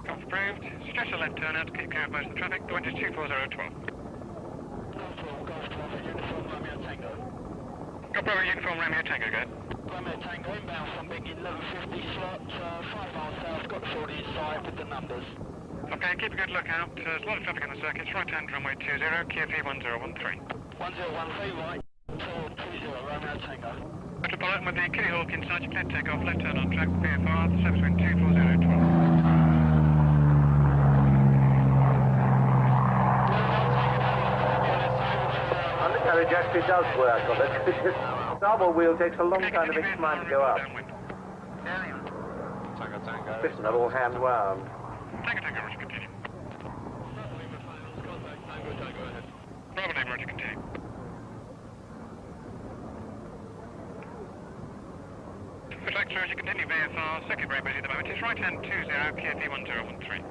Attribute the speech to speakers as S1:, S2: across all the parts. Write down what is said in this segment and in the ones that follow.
S1: Approved. Suggest a left turn out to keep clear of most of the traffic. The wind is 24012. Got Bravo Uniform Romeo Tango, go ahead.
S2: Romeo Tango inbound from big 1150 slot, 5 miles south, got the 40 inside with the numbers.
S1: Okay, keep a good lookout. There's a lot of traffic on the circuit. Right hand runway 20, QFE 1013.
S2: 1013 right, 420 Romeo Tango.
S1: Metropolitan with the Kitty Hawk inside, you clear take off, left turn on track, VFR, the service wind 24012.
S3: Undercarriage actually does work on it. Double wheel takes a long time to make its mind to go up. Piston are all hand wound.
S1: Tango, Roger, continue. Bravo name, Roger, continue. Reflect, Roger, continue VFR, second very busy at the moment. It's right hand 20, QFE 1013.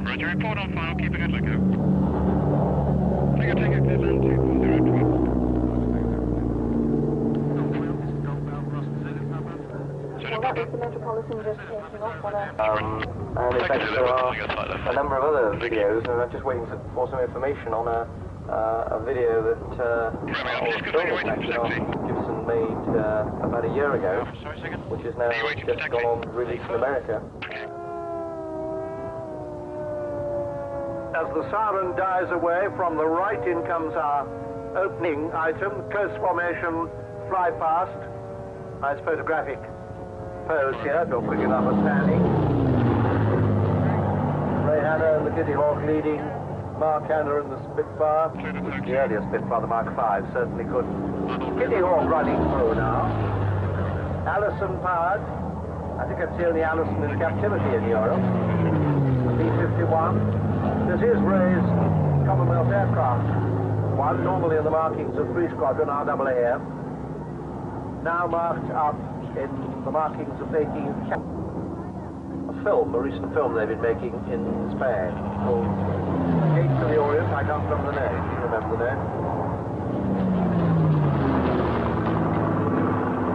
S1: Roger, report on file, keep a good lookout. Tango, clear land 24012.
S4: Well, that was the Metropolitan just taking off on
S3: And in fact, there are a number of other videos, and I'm just waiting for some information on a video that Gibson made about a year ago, which is now just gone on release in America. As the siren dies away, from the right in comes our opening item, close formation, fly past. Nice photographic pose here, not quick enough at panning. Ray Hanna and the Kitty Hawk leading, Mark Hanna and the Spitfire, the earlier Spitfire, the Mark V, certainly couldn't. Kitty Hawk running through now. Allison powered. I think I've seen the Allison in captivity in Europe. B-51. This is Ray's Commonwealth aircraft. One, normally in the markings of 3 Squadron RAAF. Now marked up in the markings of 18th. A film, a recent film they've been making in Spain called Gate to the Orient. I can't remember the name. Do you remember the name?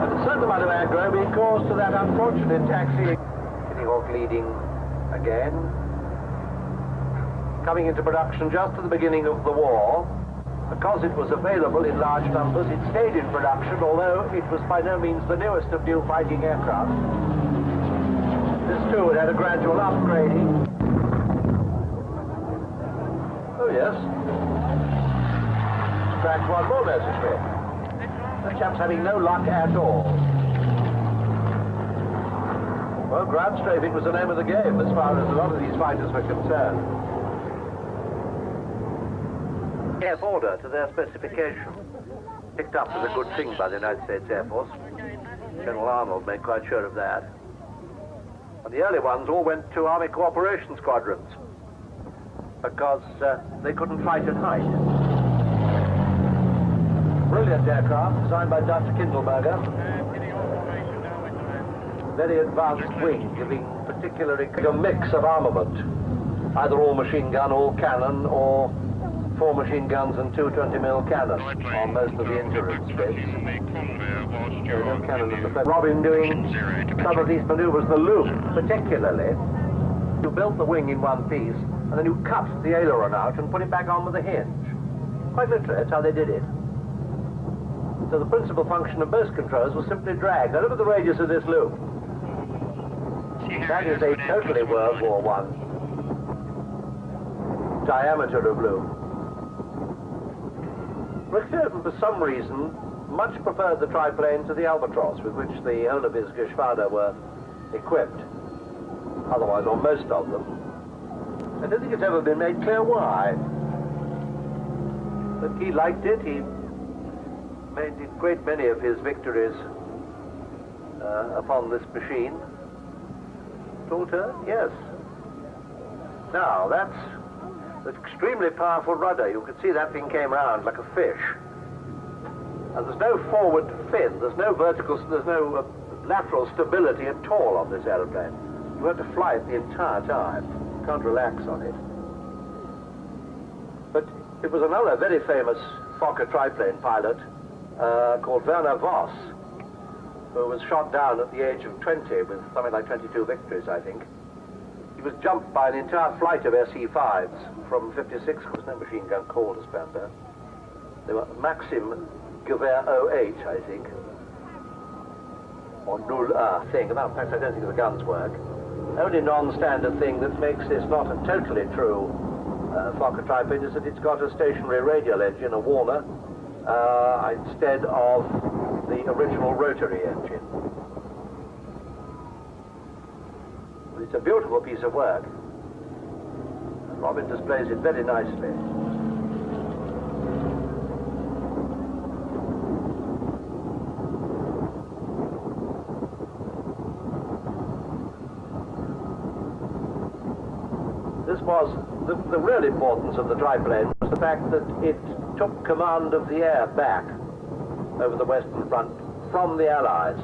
S3: And a certain amount of aggro being caused to that unfortunate taxi. Kitty Hawk leading again. Coming into production just at the beginning of the war. Because it was available in large numbers, it stayed in production, although it was by no means the newest of new fighting aircraft. This too had a gradual upgrading. Oh yes. Scratch one more message here. The chap's having no luck at all. Well, ground strafing was the name of the game as far as a lot of these fighters were concerned. Yes, order to their specification. Picked up as a good thing by the United States Air Force. General Arnold made quite sure of that. And the early ones all went to Army Cooperation Squadrons because they couldn't fight at height. Brilliant aircraft designed by Dutch Kindleberger. Very advanced wing, giving particularly a mix of armament. Either all machine gun, all cannon, or 4 machine guns and 2 20mm cannons on most of the endurance bits. No cannon in the front. Robin doing some of these maneuvers, the loop particularly. You built the wing in one piece, and then you cut the aileron out and put it back on with a hinge. Quite literally, that's how they did it. So the principal function of most controls was simply drag. Now look at the radius of this loop. That is a totally World War I diameter of loop. Richthofen, for some reason, much preferred the triplane to the Albatross, with which the whole of his Geschwader were equipped. Otherwise, on most of them. I don't think it's ever been made clear why. But he liked it. He made a great many of his victories upon this machine. Full turn? Yes. Now, that's an extremely powerful rudder. You can see that thing came round like a fish. And there's no forward fin, there's no vertical, there's no lateral stability at all on this aeroplane. You have to fly it the entire time. You can't relax on it. But it was another very famous Fokker triplane pilot called Werner Voss, who was shot down at the age of 20 with something like 22 victories, I think. He was jumped by an entire flight of SE-5s from 56, there was no machine gun called a Spitfire. They were Maxim Gewehr 08, I think. Or Null thing. In fact, I don't think the guns work. Only non-standard thing that makes this not a totally true Fokker triplane is that it's got a stationary radial engine, a Warner, instead of the original rotary engine. It's a beautiful piece of work. And Robin displays it very nicely. This was the real importance of the triplane was the fact that it took command of the air back over the Western Front from the Allies.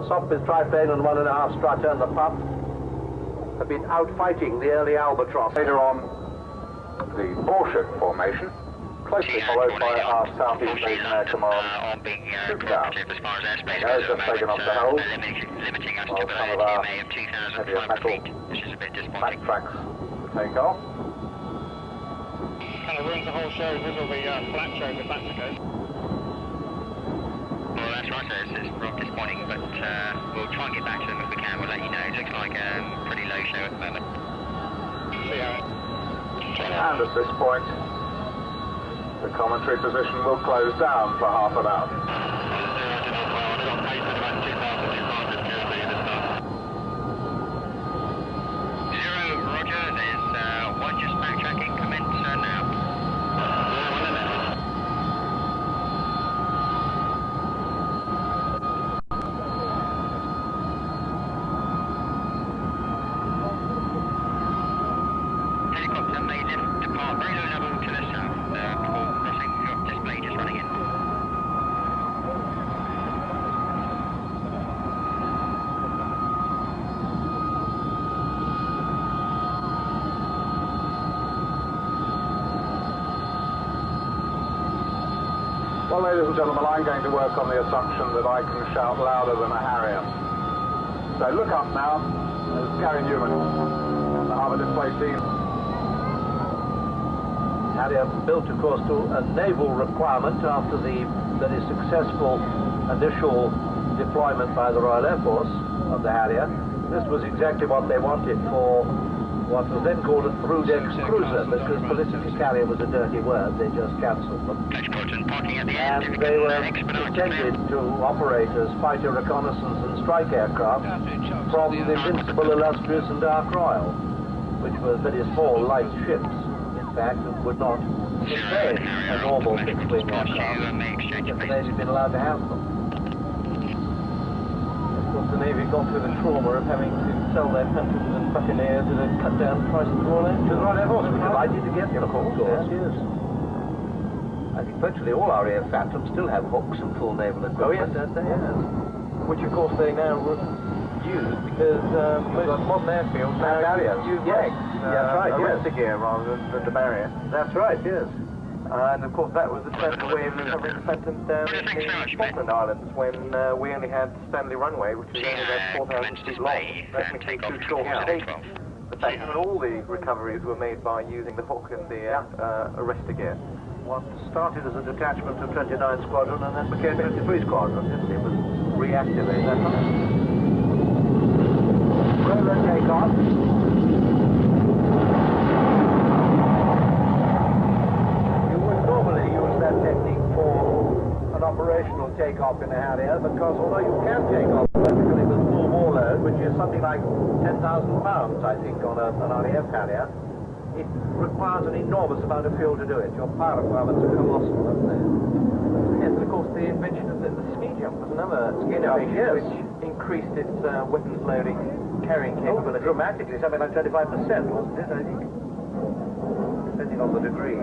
S3: Sopwith's triplane and 1.5 Strutter and the Pup have been out fighting the early Albatross.
S5: Later on, the bullshit formation, closely followed by our Southeast Asian Air Command Superdown. Those have taken off the hold, while some of our heavier metal back tracks take off.
S1: Kind of ruins the whole show. This will be flat show if that's the case. Well, that's right, so it's rather disappointing, but we'll try and get back to them if we can. We'll let you know. It looks like a pretty low show at the moment. See how it...
S5: And at this point, the commentary position will close down for half an hour.
S1: Zero, roger. There's one just backtracking. Commence now. Helicopter may depart very low level to the south before crossing your display just running in.
S5: Well, ladies and gentlemen, I'm going to work on the assumption that I can shout louder than a Harrier. So look up now. There's Gary Newman, the Harbour Display team.
S3: Harrier built, of course, to a naval requirement after the very successful initial deployment by the Royal Air Force of the Harrier. This was exactly what they wanted for what was then called a through-deck cruiser, because politically carrier was a dirty word. They just cancelled them. And they were intended to operate as fighter reconnaissance and strike aircraft from the invincible, illustrious and Dark Royal, which were very small, light ships, in fact, and would not sustain a normal fixed-wing aircraft if the Navy had been allowed to have them. Of course, the Navy got through the trauma of having to sell their Phantoms and Buccaneers at a cut-down price to the Royal Air Force. We're delighted to get them, of course. Yes. I think virtually all our air Phantoms still have hooks and full naval equipment, don't they? Yes.
S6: Which, of course, they now use because most modern airfields now use legs.
S3: That's right, yes.
S6: Arrestor gear rather than the barrier.
S3: That's right, yes.
S6: And of course that was the central way of recovering the Phantoms down in the Falkland Islands when we only had Stanley Runway, which was only about 4,000 feet long, technically too short to take the Phantom, and all the recoveries were made by using the hook and the arrestor gear.
S3: What started as a detachment of 29 Squadron and then became 53 Squadron, didn't it? It was reactivated. That's right. Roller takeoff. You would normally use that technique for an operational takeoff in a Harrier, because although you can take off vertically with full war load, which is something like 10,000 pounds, I think, on an RAF Harrier, it requires an enormous amount of fuel to do it. Your power requirements are colossal, aren't they?
S6: Yes, of course, the invention of the ski jump was another innovation which increased its weapons loading, carrying capability.
S3: Dramatically, something like 25%, wasn't it, I think? Depending on the degree.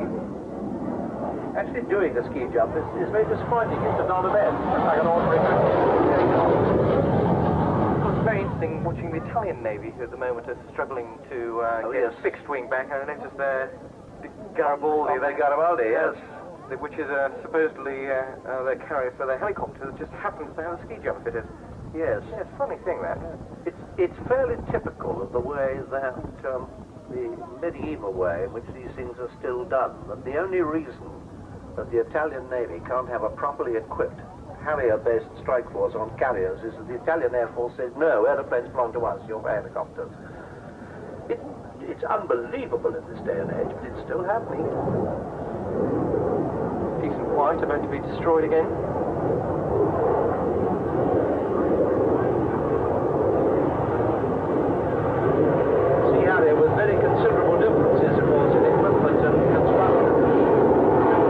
S3: Actually doing the ski jump is very disappointing. It's a non-event. It's like an ordinary
S6: It's very interesting watching the Italian Navy, who at the moment are struggling to get a fixed wing back. I noticed there, the Garibaldi.
S3: Garibaldi, yes.
S6: which is supposedly their carrier for their helicopters, just happens to have a ski jump fitted.
S3: Yes.
S6: Yeah, funny thing that.
S3: It's fairly typical of the way that the medieval way in which these things are still done. That the only reason that the Italian Navy can't have a properly equipped Harrier-based strike force on carriers is that the Italian Air Force says, no, aeroplanes belong to us, you're helicopters. It's unbelievable in this day and age, but it's still happening.
S6: Decent white about to be destroyed again.
S3: See Harrier with very considerable differences, of course, in equipment and construction to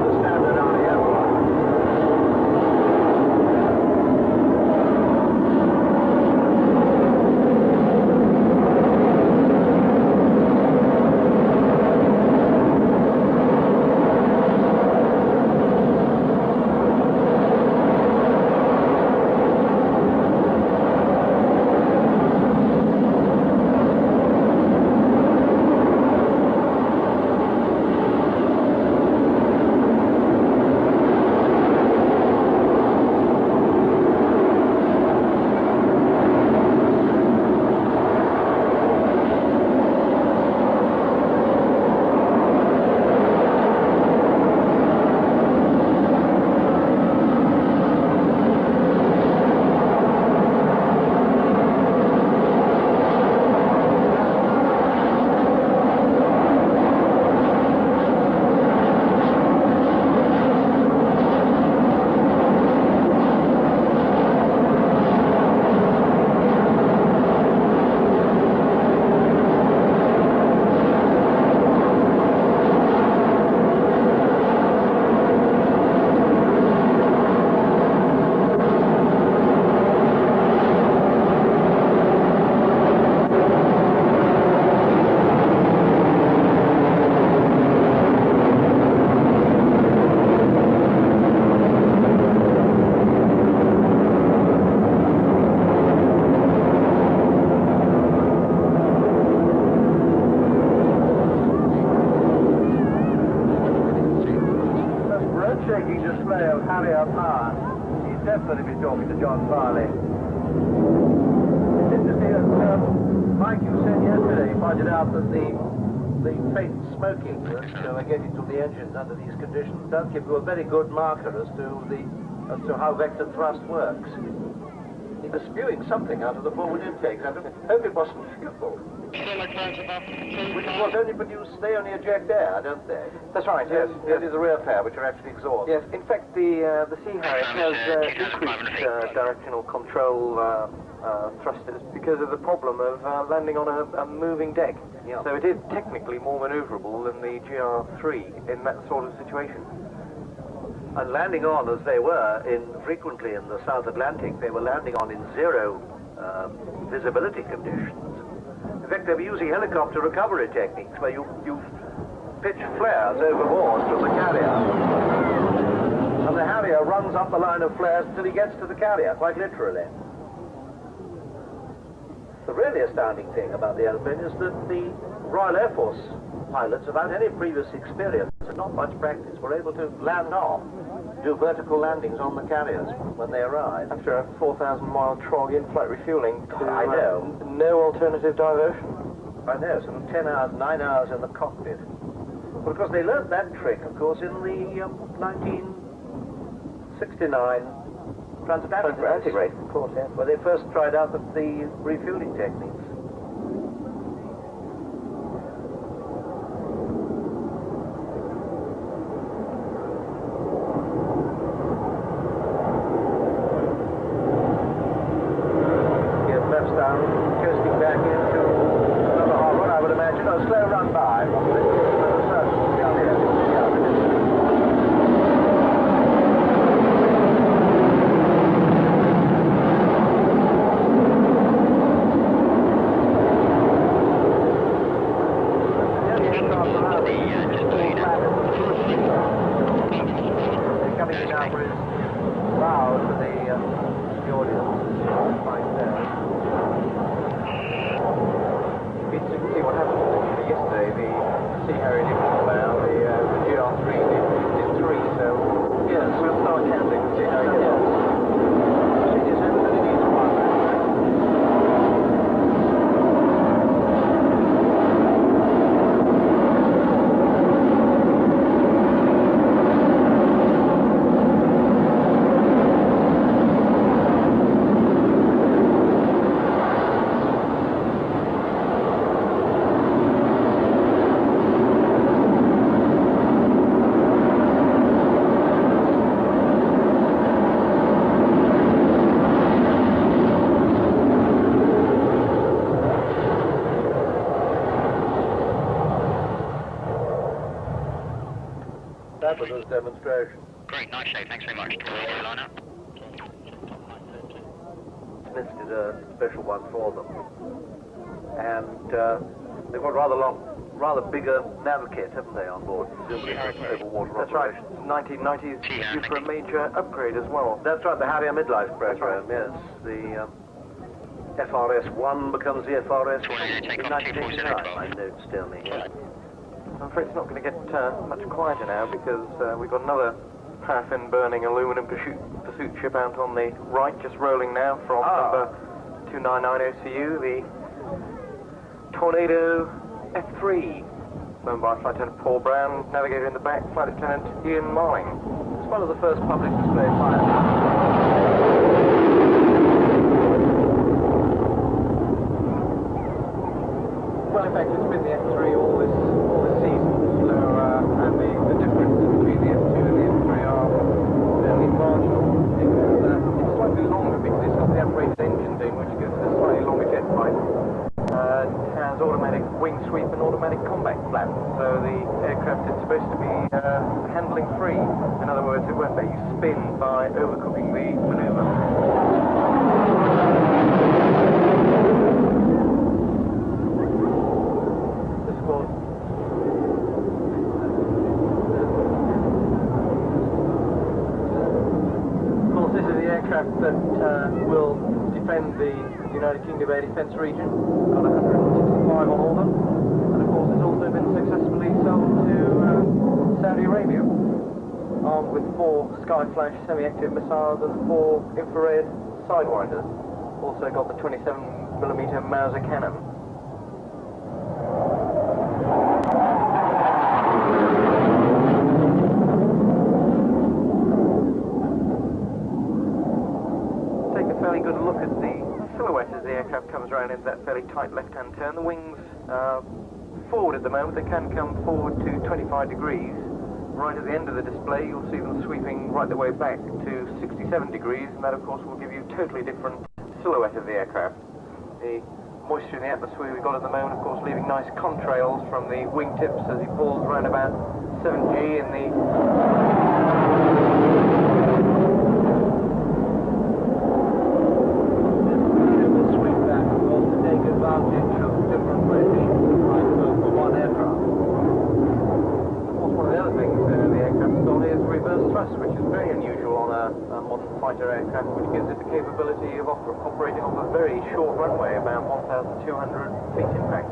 S3: the standard Army aircraft. Harrier power. He's definitely been talking to John Farley. It's interesting that, Mike, you said yesterday, you pointed out that the faint smoking that are getting to the engines under these conditions does give you a very good marker as to how vector thrust works. He was spewing something out of the forward intakes. I hope it wasn't fuel. Which of course they only eject air, don't they?
S6: That's right, yes.
S3: Only the rear pair, which are actually exhaust.
S6: Yes, in fact, the Sea Harrier has increased directional control thrusters because of the problem of landing on a moving deck.
S3: Yeah.
S6: So it is technically more maneuverable than the GR3 in that sort of situation.
S3: And landing on, as they were, frequently in the South Atlantic, they were landing on in zero visibility conditions. In fact, they were using helicopter recovery techniques where you pitch flares overboard from the carrier. And the Harrier runs up the line of flares until he gets to the carrier, quite literally. The really astounding thing about the airplane is that the Royal Air Force pilots, without any previous experience and not much practice, were able to land off, do vertical landings on the carriers when they arrived.
S6: After a 4,000-mile trog in-flight refueling to
S3: I know.
S6: No alternative diversion.
S3: I know, sort of 10 hours, 9 hours in the cockpit. But of course they learned that trick, of course, in the 1969 transatlantic race, of course, yes, where they first tried out the refueling techniques. fabulous demonstration.
S1: Great, nice show, thanks very much. Line up.
S3: This is a special one for them. And they've got rather bigger naval kit, haven't they, on board? Over water
S6: That's right. 1990s due for a major upgrade as well.
S3: That's right, the Harrier midlife program, yes. The FRS-1 becomes the FRS in 1989, my notes tell me. Yeah.
S6: I'm afraid it's not going to get much quieter now because we've got another paraffin-burning aluminum pursuit ship out on the right, just rolling now from number 299 OCU, the Tornado F3, flown by Flight Lieutenant Paul Brown, navigator in the back, Flight Lieutenant Ian Marling.
S3: It's one of the first public display flights.
S6: Well, in fact, it's been the F3 all this season, so, and the differences between the F2 and the F3 are fairly marginal. It's slightly longer because it's got the uprated engine thing, which gives it a slightly longer jet pipe. It has automatic wing sweep and automatic combat flap, so the aircraft is supposed to be handling free. In other words, it won't let you spin by overcooking the maneuver. That will defend the United Kingdom Air Defence region. Got 165 on order, and of course it's also been successfully sold to Saudi Arabia, armed with 4 Skyflash semi-active missiles and 4 infrared sidewinders. Also got the 27mm Mauser cannon. Good look at the silhouette as the aircraft comes around into that fairly tight left-hand turn. The wings are forward at the moment. They can come forward to 25 degrees. Right at the end of the display, you'll see them sweeping right the way back to 67 degrees, and that, of course, will give you a totally different silhouette of the aircraft. The moisture in the atmosphere we've got at the moment, of course, leaving nice contrails from the wingtips as he pulls around about 7G in the... which is very unusual on a modern fighter aircraft, which gives it the capability of operating off a very short runway, about 1,200 feet in fact.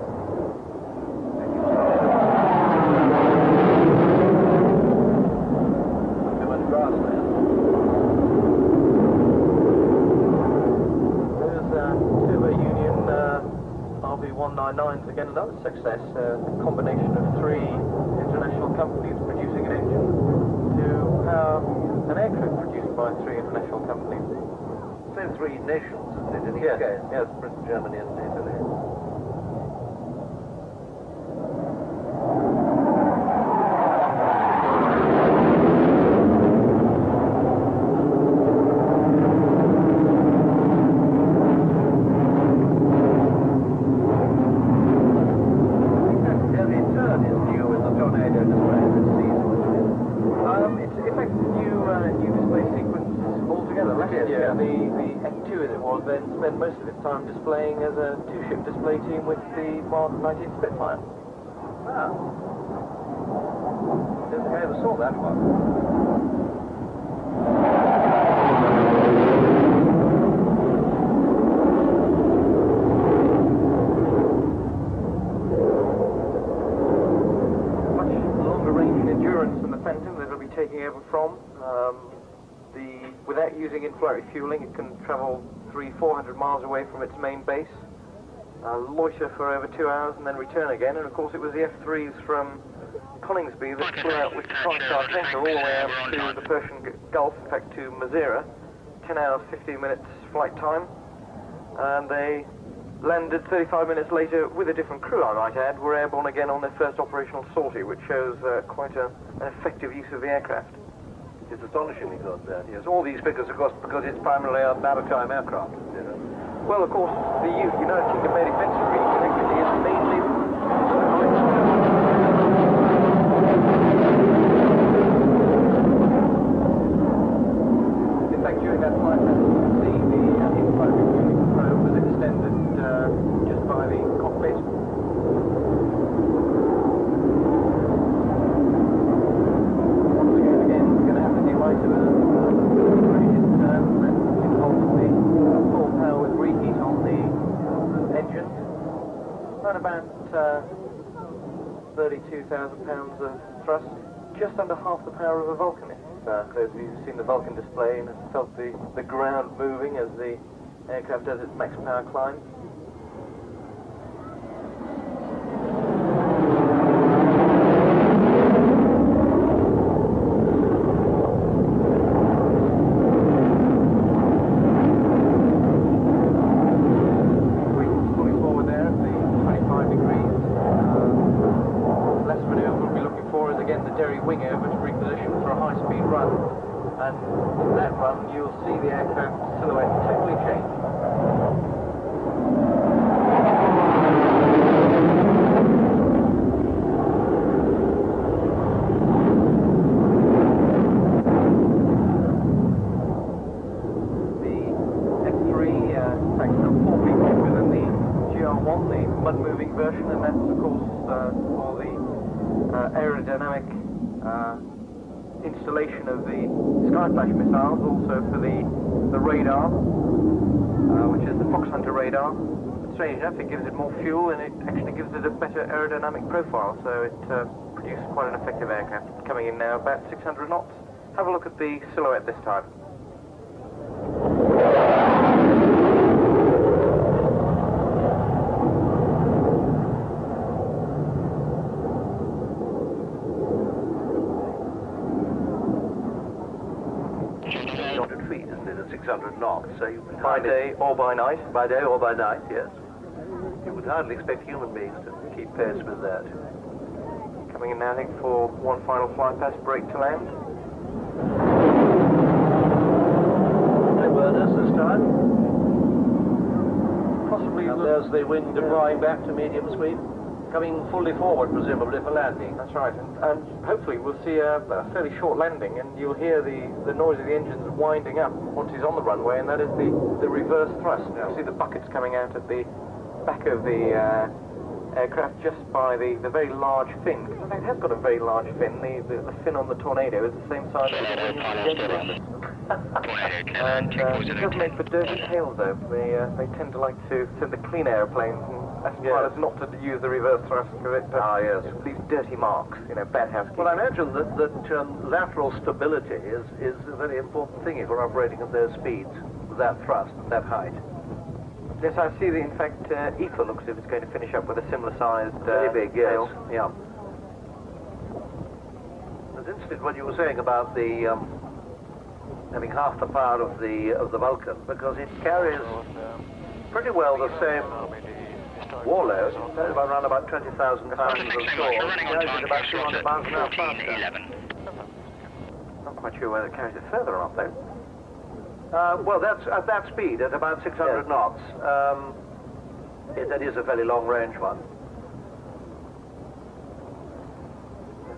S6: There's Turbo Union RB199s, again another success, a combination of 3 international companies producing an engine to power an aircraft produced by 3 international companies.
S3: Same 3 nations, isn't it, in each case? Yes, Britain, Germany and Italy.
S6: Then spent most of its time displaying as a 2-ship display team with the Mark 19 Spitfire.
S3: Wow. I don't think I ever saw that one.
S6: Much longer range and endurance than the Phantom that it'll be taking over from. Without using in-flight refueling, it can travel 300-400 miles away from its main base, loiter for over 2 hours and then return again. And of course it was the F3s from Coningsby that flew out with the Tri-Star Tanker all the way out to the Persian Gulf, in fact to Mazira, 10 hours 15 minutes flight time, and they landed 35 minutes later with a different crew, I might add, were airborne again on their first operational sortie, which shows quite an effective use of the aircraft.
S3: It's astonishingly good, that. Yes, all these figures, of course, because it's primarily a maritime aircraft. You know.
S6: Well, of course, the United Kingdom Air Defence region actually is mainly... run about 32,000 pounds of thrust, just under half the power of a Vulcan. Those of you who've seen the Vulcan display and have felt the ground moving as the aircraft does its max power climb. Installation of the Skyflash missiles, also for the radar, which is the Fox Hunter radar. But strange enough, it gives it more fuel and it actually gives it a better aerodynamic profile, so it produces quite an effective aircraft. Coming in now about 600 knots. Have a look at the silhouette this time.
S3: Feet, isn't it, at 600 knots, so you can
S6: by day or by night.
S3: By day or by night, yes. You would hardly expect human beings to keep pace with that.
S6: Coming in now, I think, for one final flight pass, brake to land.
S3: No burners this time.
S6: Possibly.
S3: And there's the wind deploying back to medium speed. Coming fully forward, presumably, for landing.
S6: That's right, and hopefully we'll see a fairly short landing, and you'll hear the noise of the engines winding up once he's on the runway, and that is the reverse thrust. You'll see the buckets coming out at the back of the aircraft just by the very large fin. In fact, it has got a very large fin. The fin on the Tornado is the same size as the wing of the engine. And it does make for dirty tails, though. They tend to like to send the clean airplanes and pilots not to use the reverse thrust because it leaves dirty marks, bad housekeeping.
S3: Well, I imagine that lateral stability is a very important thing if we're operating at those speeds, with that thrust, at that height.
S6: Yes, I see in fact, EFA looks as if it's going to finish up with a similar sized
S3: very big, yes.
S6: tail.
S3: Yeah. I was interested when you were saying about the having half the power of the Vulcan, because it carries pretty well the same warload, around about 20,000 pounds of stores. It carries it about 200 miles an hour faster.
S6: Not quite sure whether it carries it further or not, though.
S3: Well, that's at that speed, at about 600 knots. That is a fairly long-range one.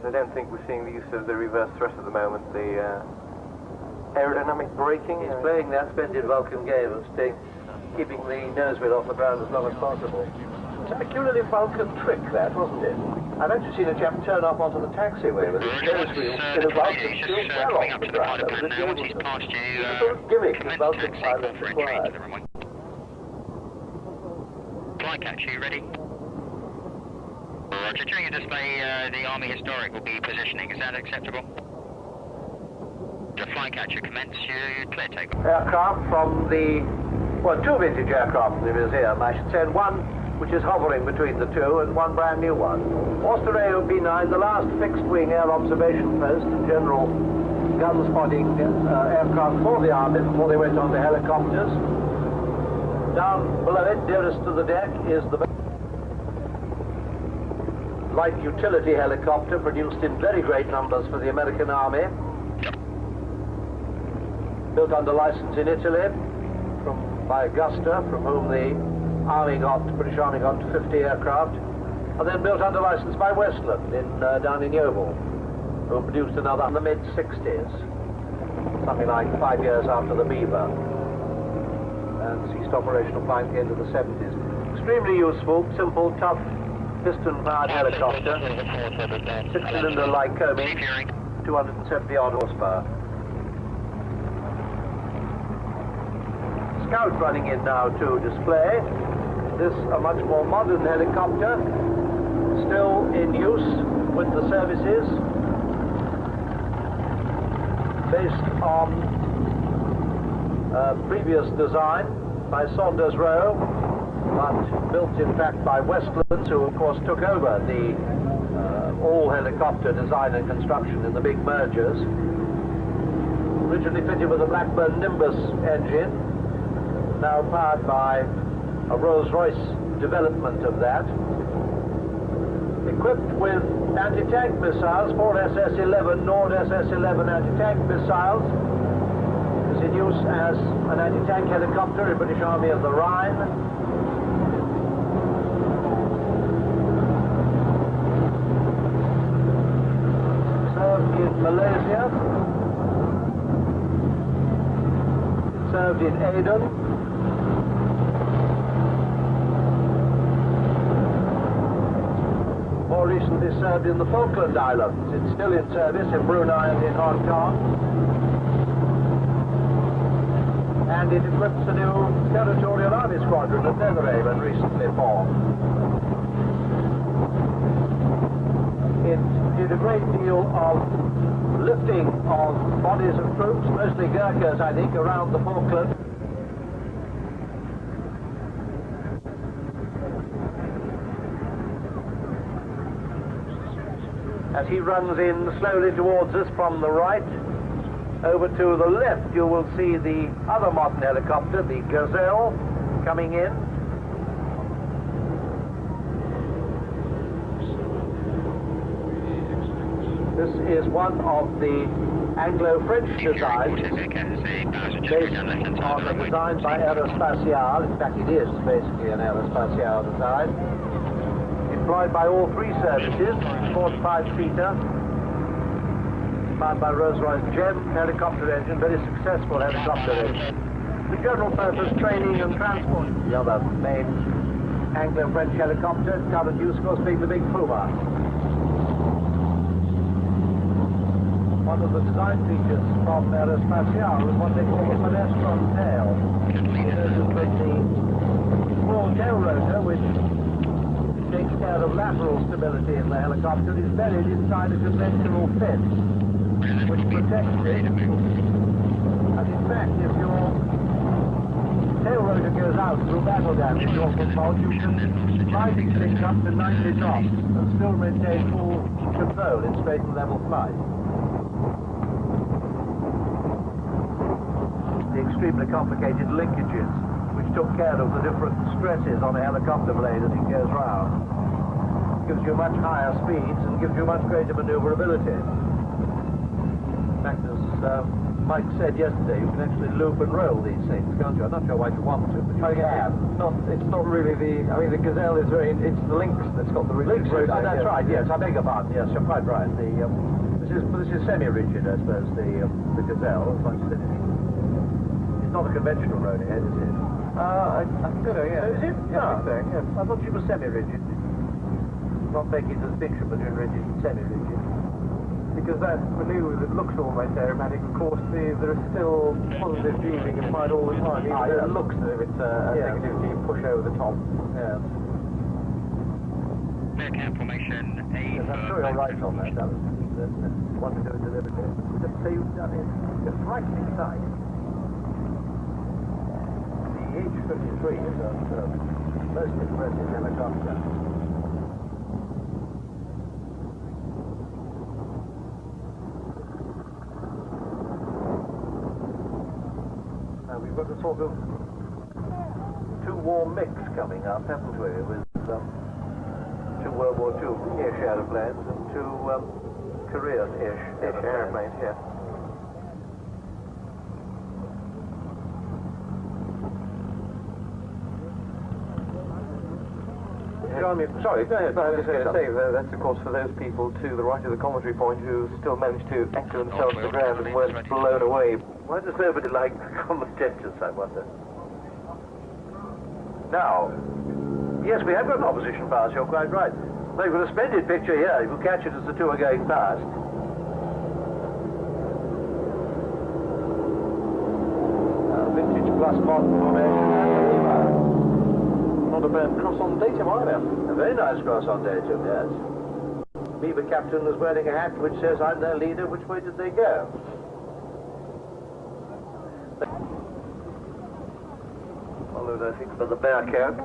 S6: I don't think we're seeing the use of the reverse thrust at the moment. The aerodynamic braking.
S3: He's playing that splendid Vulcan game of keeping the nose wheel off the ground as long as possible. It's a peculiarly Vulcan trick, that, wasn't it? I've actually seen a chap turn up onto the taxiway with his nose wheel in a Vulcan still well off the ground. That was a sort of gimmick that Vulcan pilots required.
S1: Flycatcher, you ready? Roger, during your display, the Army Historic will be positioning. Is that acceptable? The Flycatcher commence, you clear takeoff.
S3: Aircraft from two vintage aircraft from the museum, I should say, and one which is hovering between the two, and one brand new one. Austereo B9, the last fixed-wing air observation post and general gun-spotting aircraft for the Army before they went on to helicopters. Down below it, nearest to the deck, is the light utility helicopter produced in very great numbers for the American Army. Built under license in Italy by Augusta, from whom the British Army got 50 aircraft, and then built under license by Westland down in Yeovil, who produced another in the mid-60s, something like 5 years after the Beaver, and ceased operational flight at the end of the 70s. Extremely useful, simple, tough, piston-powered helicopter, 6-cylinder Lycoming, 270-odd horsepower. Scout running in now to display. this a much more modern helicopter, still in use with the services, based on previous design by Saunders Rowe, but built in fact by Westlands, who of course took over the all helicopter design and construction in the big mergers. Originally fitted with a Blackburn Nimbus engine, now powered by a Rolls-Royce development of that. Equipped with anti-tank missiles, 4 SS-11 Nord SS-11 anti-tank missiles. Is in use as an anti-tank helicopter in British Army of the Rhine. Served in Malaysia. Served in Aden. More recently served in the Falkland Islands. It's still in service in Brunei and in Hong Kong. And it equips a new territorial army squadron at Netheravon, recently formed. It did a great deal of lifting of bodies of troops, mostly Gurkhas, I think, around the Falkland. As he runs in slowly towards us from the right, over to the left you will see the other modern helicopter, the Gazelle, coming in. This is one of the Anglo-French designs, based on a design by Aerospatiale. In fact, it is basically an Aerospatiale design. Employed by all three services, 45-seater, powered by Rolls-Royce GEM helicopter engine, very successful helicopter engine. The general purpose training and transport. The other main Anglo-French helicopter, current use, of course, being the big Puma. One of the design features from Aerospatiale was what they call the Monestron tail. It is with the small tail rotor, which takes care of lateral stability in the helicopter, is buried inside a conventional fence, which protects it. And in fact, if your tail rotor goes out through battle damage or from fault, you can fly these things up to 90 knots and still maintain full control in straight and level flight. The extremely complicated linkages, which took care of the different stresses on a helicopter blade as it goes round, gives you much higher speeds and gives you much greater maneuverability. In fact, as Mike said yesterday, you can actually loop and roll these things, can't you? I'm not sure why you want to, but you can.
S6: It's not really the... I mean, the Gazelle is very... It's the Lynx that's got the rigid.
S3: That's right, yes, I beg your pardon. Yes, you're quite right. This is semi-rigid, I suppose, the Gazelle, as much as it is. It's not a conventional rotorhead, is it?
S6: I think so, yeah.
S3: Is it?
S6: Yeah, I think so, yes.
S3: I thought she was semi-rigid. Not making the distinction between rigid and semi-rigid.
S6: Because that manoeuvre that looks almost aerobatic, of course, there is still positive G being applied all the time. Even though it looks as if it's a negative G push over the top.
S3: Yeah.
S1: Camp formation A.
S3: Yes, I'm sure you're right on that. That was one to do it deliberately. Just say you've done it. It's frightening sight. The H-53 is a most impressive helicopter. Now we've got a sort of two-war mix coming up, haven't we, with two World War II-ish aeroplanes and two Korean-ish aeroplanes,
S6: yes.
S3: Sorry, go ahead.
S6: I was going to say, that's of course for those people to the right of the commentary point who still managed to anchor themselves to the ground and weren't blown away.
S3: Why does nobody like commentators, I wonder? Now, yes, we have got an opposition pass, you're quite right. Well, you've got a splendid picture here. You can catch it as the two are going past. Vintage plus modern formation. Not a
S6: cross on datum either.
S3: A very nice cross on datum, yes. Beaver captain was wearing a hat which says, I'm their leader, which way did they go? Followed, I think, by the Bearcat,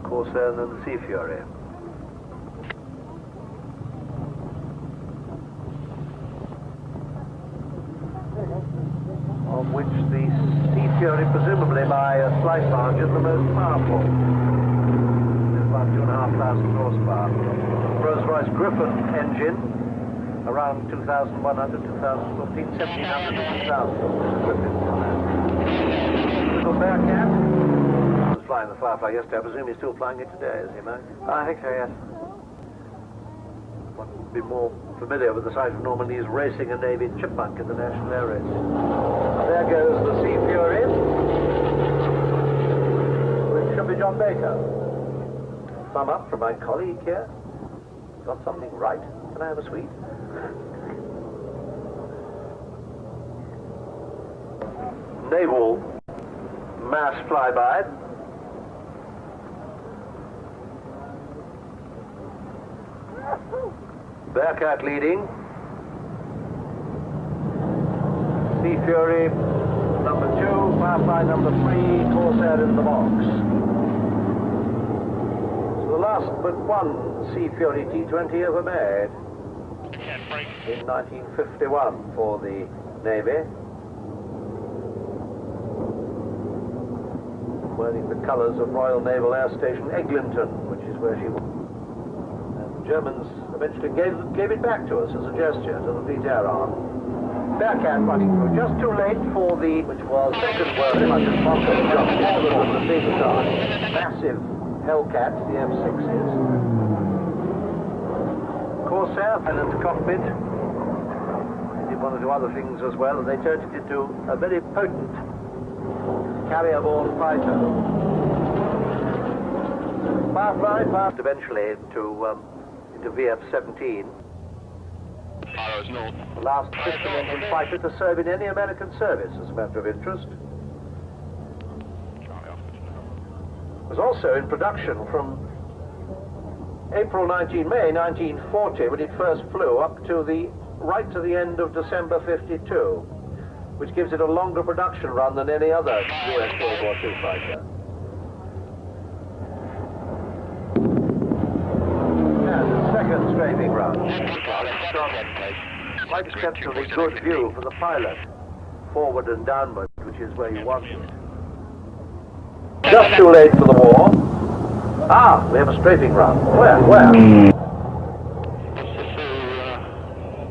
S3: Corsair and then the Sea Fury. Of which the Sea Fury, presumably by a slight margin, the most powerful. It's about 2,500 horsepower. Rolls-Royce Griffon engine, around 2,100, 2,015, 1,700, 2,000. Little Bearcat. He was flying the Firefly yesterday. I presume he's still flying it today, is he, Mike?
S6: I think so, yes.
S3: One would be more familiar with the sight of Normandy's racing a Navy Chipmunk in the National Air Race. There goes the Sea Fury, which should be John Baker. Thumb up from my colleague here. Got something right. Can I have a sweet? Naval mass flyby. Bearcat leading. Sea Fury number 2, Firefly number 3, Corsair in the box. So the last but one Sea Fury T-20 ever made in 1951 for the Navy. Wearing the colours of Royal Naval Air Station Eglinton, which is where she was. And the Germans eventually gave it back to us as a gesture to the Fleet Air Arm. Bearcat running through, just too late for the, which was second world, much as Fokker, just more than the big side. Massive Hellcats, the F6s. Corsair, and in the cockpit. They did one or two other things as well, and they turned it into a very potent carrier-borne fighter. Firefly passed eventually into VF-17. The last piston-engine fighter to serve in any American service, as a matter of interest. Was also in production from May 1940, when it first flew, up to right to the end of December 52, which gives it a longer production run than any other US World War II fighter. And the second strafing run. Quite exceptionally good view for the pilot, forward and downward, which is where you want it. Just too late for the war. Ah, we have a strafing run. Where?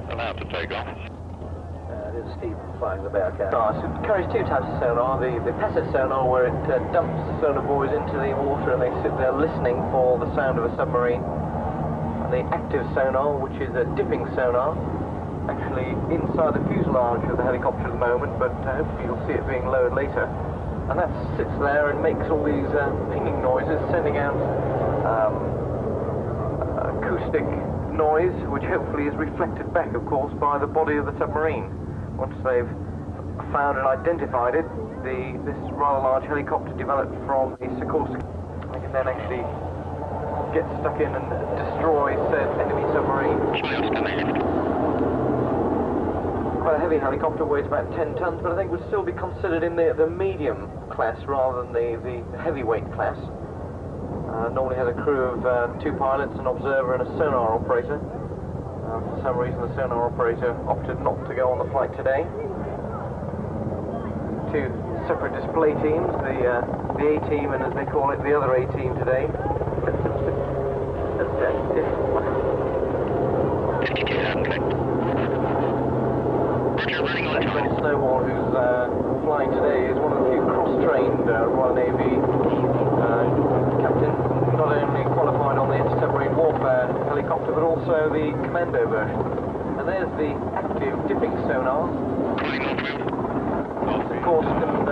S1: Allowed to take off.
S3: This is Steve flying the Bearcat.
S6: So it carries two types of sonar. The passive sonar, where it dumps the sonar buoys into the water and they sit there listening for the sound of a submarine. And the active sonar, which is a dipping sonar, actually inside the fuselage of the helicopter at the moment, but hopefully you'll see it being lowered later. And that sits there and makes all these pinging noises, sending out acoustic noise, which hopefully is reflected back, of course, by the body of the submarine. Once they've found and identified it, this rather large helicopter developed from the Sikorsky, they can then actually get stuck in and destroy said enemy submarine. Quite a heavy helicopter, weighs about 10 tons, but I think would still be considered in the medium class rather than the heavyweight class. Normally has a crew of 2 pilots, an observer and a sonar operator. For some reason the sonar operator opted not to go on the flight today. 2 separate display teams, the A-team and, as they call it, the other A-team today. Snowball, who's flying today, is one of the few cross-trained Royal Navy captains, not only qualified on the anti-submarine warfare helicopter, but also the commando version. And there's the active dipping sonar. Of course, can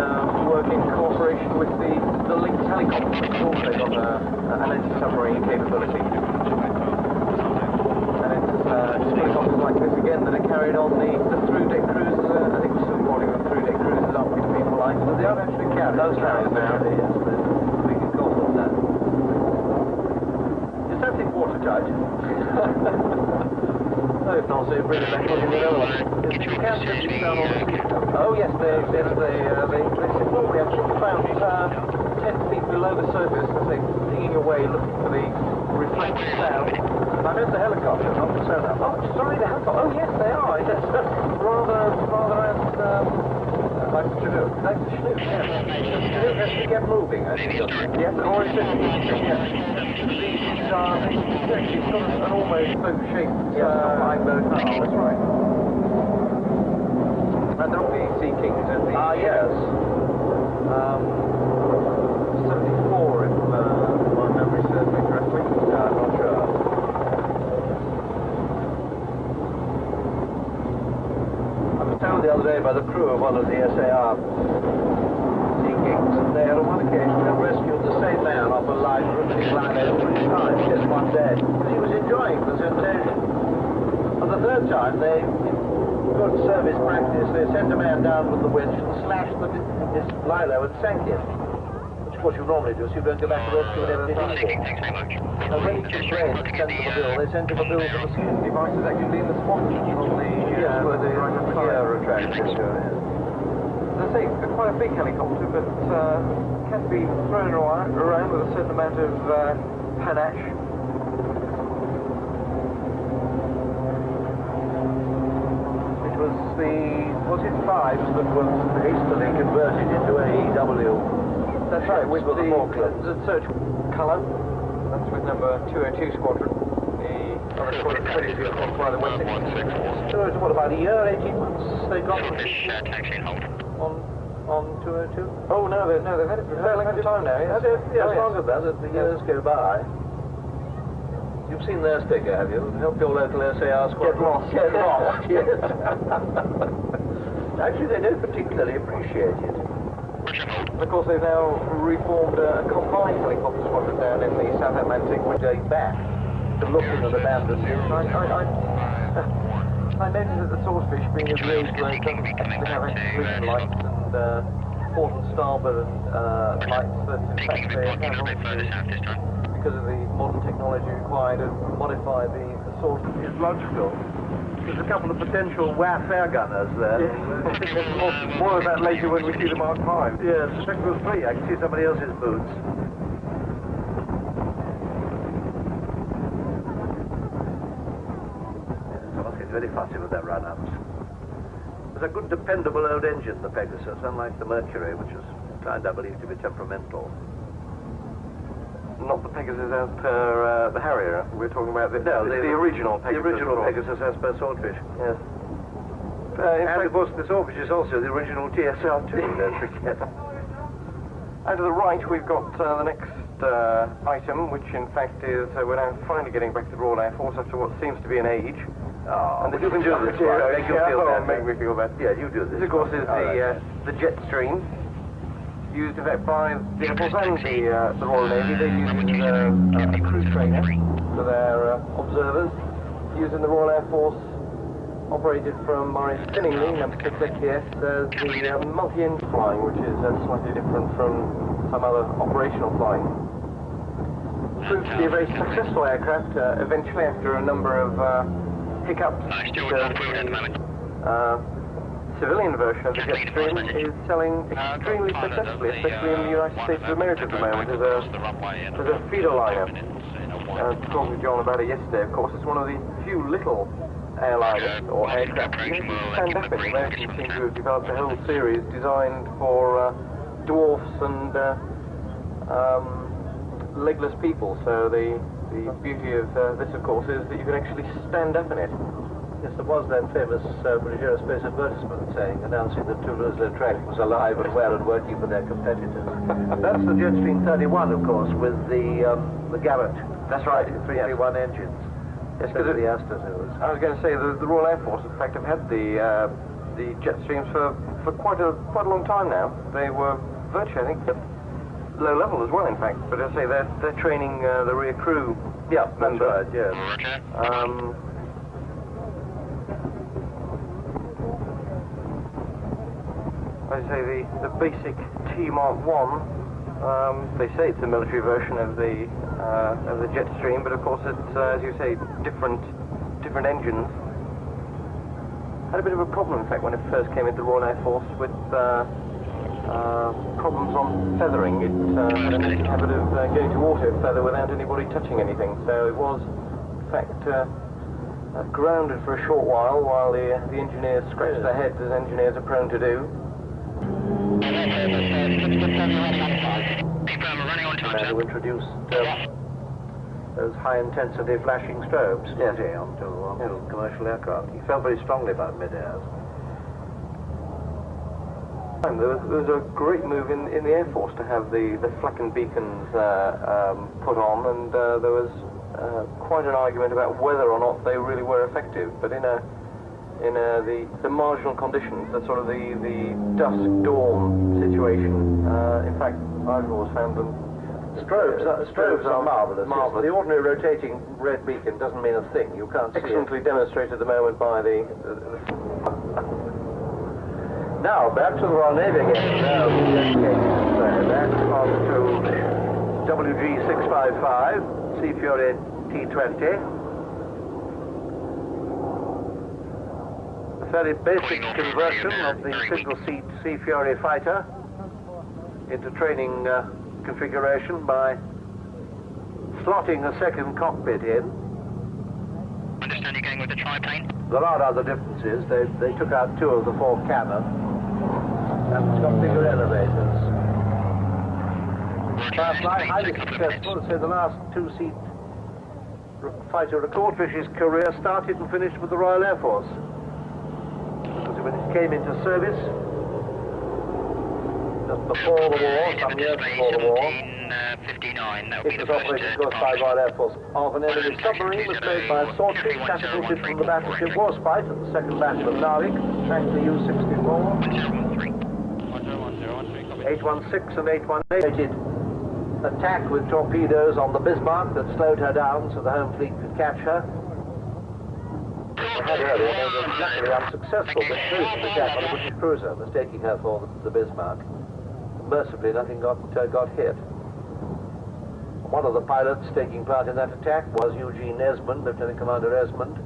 S6: work in cooperation with the linked helicopter, which has also got an anti-submarine capability. And it's helicopters like this again that are carried on the through-deck cruises. I think we're still calling them through-deck cruises, aren't we, to be polite? But they aren't actually carried. Those carriers now.
S3: Swift, also bring it back in another one. Oh yes, they normally actually about 10 feet below the surface as they're digging away looking for the reflected sound. I heard the helicopter, not the sonar. Oh, sorry, the helicopter. Oh yes, they are. It's rather like the Chinook. Like the Chinook, yes. The Chinook has to get moving, I think. Yes, or it's just, yes. These are, actually, it's got an almost boat-shaped flying boat. Oh, that's right. And there will be Sea Kings at the... yes. 74, if my memory serves me correctly. I'm not sure. I was told the other day by the crew of one of the SAR Sea Kings that they on one occasion have rescued the same man off a line riveting line over 3 times just one day because he was enjoying the sensation. On the third time, they, in good service practice, they sent a man down with the winch and slashed his lilo and sank him. Which, of course, you normally do, so you don't go back to rescue an empty uniform. And when he complained and sent them a bill, they sent him a bill for the security devices actually in the spot on the where the gear retraction is.
S6: As I say, quite a big helicopter, but can be thrown around with a certain amount of panache.
S3: It was it Fives that was hastily converted into AEW?
S6: That's right, with the search colour. That's with number 202 Squadron. The other squadron previously across by the West 164.
S3: So it was what, about a year, 18 months they got
S1: taxi and hold.
S3: on 202?
S6: Oh no, they've had it for a fair length of time now. Yes.
S3: As long as that, as the years go by. You've seen their sticker, have you? Help your local SAR squad.
S6: Get lost,
S3: yes. Actually, they don't particularly appreciate it.
S6: Of course, they've now reformed a combined helicopter squadron down in the South Atlantic, which
S3: Going back to looking at abandoned
S6: I noticed that the Swordfish, being of the age where it doesn't actually have exclusion lights and port and starboard lights, that in fact they have because of the modern technology required to modify the Swordfish.
S3: It's logical. There's a couple of potential WAF air gunners there.
S6: More of that later when we see the Mark V.
S3: Yes, the Spectral 3, I can see somebody else's boots. It's very fussy with their run-ups. There's a good dependable old engine, the Pegasus, unlike the Mercury, which is kind, I believe, to be temperamental.
S6: Not the Pegasus as per the Harrier. We're talking about the original Pegasus.
S3: The original Pegasus as per Swordfish.
S6: Yes.
S3: And of course the Swordfish is also the original TSR-2, don't forget.
S6: And to the right we've got the next item, which in fact is we're now finally getting back to the Royal Air Force after what seems to be an age.
S3: Oh,
S6: and
S3: you can do this, right? Make you feel bad.
S6: Make me feel bad.
S3: Yeah, you do this.
S6: This, of course, is the jet stream, used in fact by the Air Force and the Royal Navy. They use it as a crew trainer for their observers. Used in the Royal Air Force, operated from Maurice Finningley, number 6 XTS, as the multi-engine flying, which is slightly different from some other operational flying. Proved to be a very successful aircraft, eventually after a number of hiccups. Civilian version of the jet stream is selling extremely successfully, especially in the United States of America at the moment. There's a feeder liner. Talking to John about it yesterday, of course, it's one of the few little airliners or aircraft that you can stand up in. They actually seem to have developed a whole series designed for dwarfs and legless people. So the beauty of this, of course, is that you can actually stand up in it.
S3: Yes, there was that famous British aerospace advertisement announcing that Toulouse-Lautrec was alive and well and working for their competitors. That's the Jetstream 31, of course, with the Garrett.
S6: That's right.
S3: 331 engines.
S6: Yes, because
S3: the Asters.
S6: I was going to say the Royal Air Force, in fact, have had the Jetstreams for quite a long time now. They were virtually, I think, at low level as well, in fact. But as I say, they're training the rear crew.
S3: Yeah, that's right. Yes.
S6: I say the basic T Mark 1. They say it's a military version of the Jetstream, but of course it's as you say different engines. had a bit of a problem, in fact, when it first came into the Royal Air Force with problems on feathering. It had a habit of going to auto feather without anybody touching anything. So it was, in fact, grounded for a short while the engineers scratched their heads, as engineers are prone to do. And who introduced those high-intensity flashing strobes onto commercial aircraft. He felt very strongly about mid-airs. There was a great move in the Air Force to have the Flacken beacons put on, and there was quite an argument about whether or not they really were effective. But in the marginal conditions, the sort of the dusk dawn situation, in fact, I've always found them.
S3: Strobes are marvellous. The ordinary rotating red beacon doesn't mean a thing. You can't see it.
S6: Excellently demonstrated at the moment by the
S3: Now, back to the Royal Navy again.
S6: Back on to WG655, Sea Fury T20. A fairly basic conversion of the single-seat Sea Fury fighter into training configuration by slotting a second cockpit in.
S1: Understand you're going with the triplane?
S3: There are other differences. They took out 2 of the 4 cannon. And it's got bigger elevators. Highly successful. So the last 2-seat fighter Swordfish's career started and finished with the Royal Air Force. Because when it came into service, just before the war, some years before the war,
S1: 59, that
S3: it was operated, of course, by Royal Air Force. Of an enemy submarine was made by a Swordfish catapulted from the battleship Warspite at the Second Battle of Narvik, sank the U-64. 816 and 818 attack with torpedoes on the Bismarck that slowed her down so the home fleet could catch her. They had earlier, they were luckily unsuccessful, but cruised an attack on a British cruiser, mistaking her for the Bismarck. Mercifully, nothing got hit. One of the pilots taking part in that attack was Eugene Esmond, Lieutenant Commander Esmond,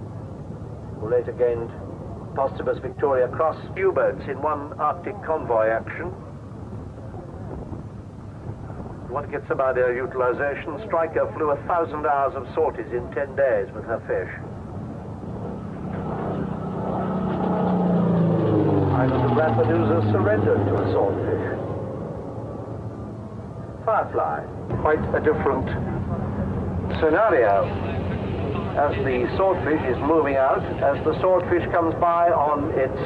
S3: who later gained posthumous Victoria Cross. U-boats in one Arctic convoy action. You want to get some idea of utilization? Stryker flew 1,000 hours of sorties in 10 days with her fish. Island of Lampedusa surrendered to a swordfish. Firefly, quite a different scenario. As the swordfish is moving out, as the swordfish comes by on its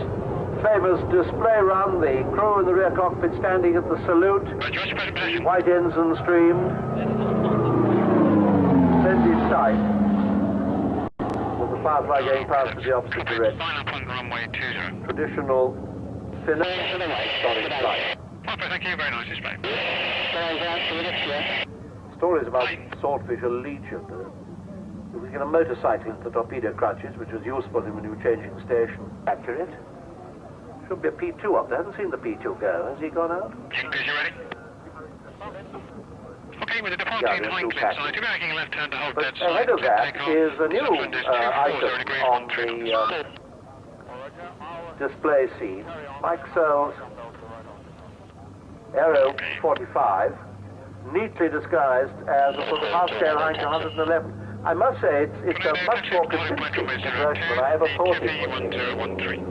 S3: famous display run, the crew in the rear cockpit standing at the salute, white ensign streamed, splendid sight, with the Firefly going past to the opposite direction. Traditional sonic flight.
S1: Thank you, very nice display.
S3: Stories about swordfish are legion. You can get a motorcycle into the torpedo crutches, which was useful when you were changing station. Accurate. Should be a P2 up there. I haven't seen the P2 go. Has he gone out?
S1: Is you ready? Okay, with the departing hind clip side, you're making left hand to hold
S3: but
S1: dead side.
S3: Ahead of that is a new item on the display scene. Mike Searle's Aero 45, neatly disguised as a sort of half-scale Heinkel 111. I must say it's a much more convincing conversion than I ever thought it would be.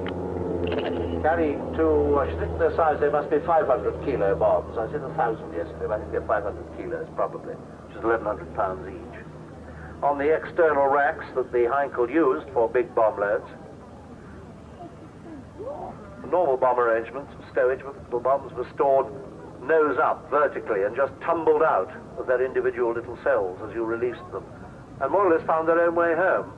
S3: Carry to, I think their size, they must be 500 kilo bombs. I said 1,000 yesterday, but I think they're 500 kilos probably, which is 1,100 pounds each. On the external racks that the Heinkel used for big bomb loads, the normal bomb arrangements of stowage, the bombs were stored nose up vertically and just tumbled out of their individual little cells as you released them, and more or less found their own way home.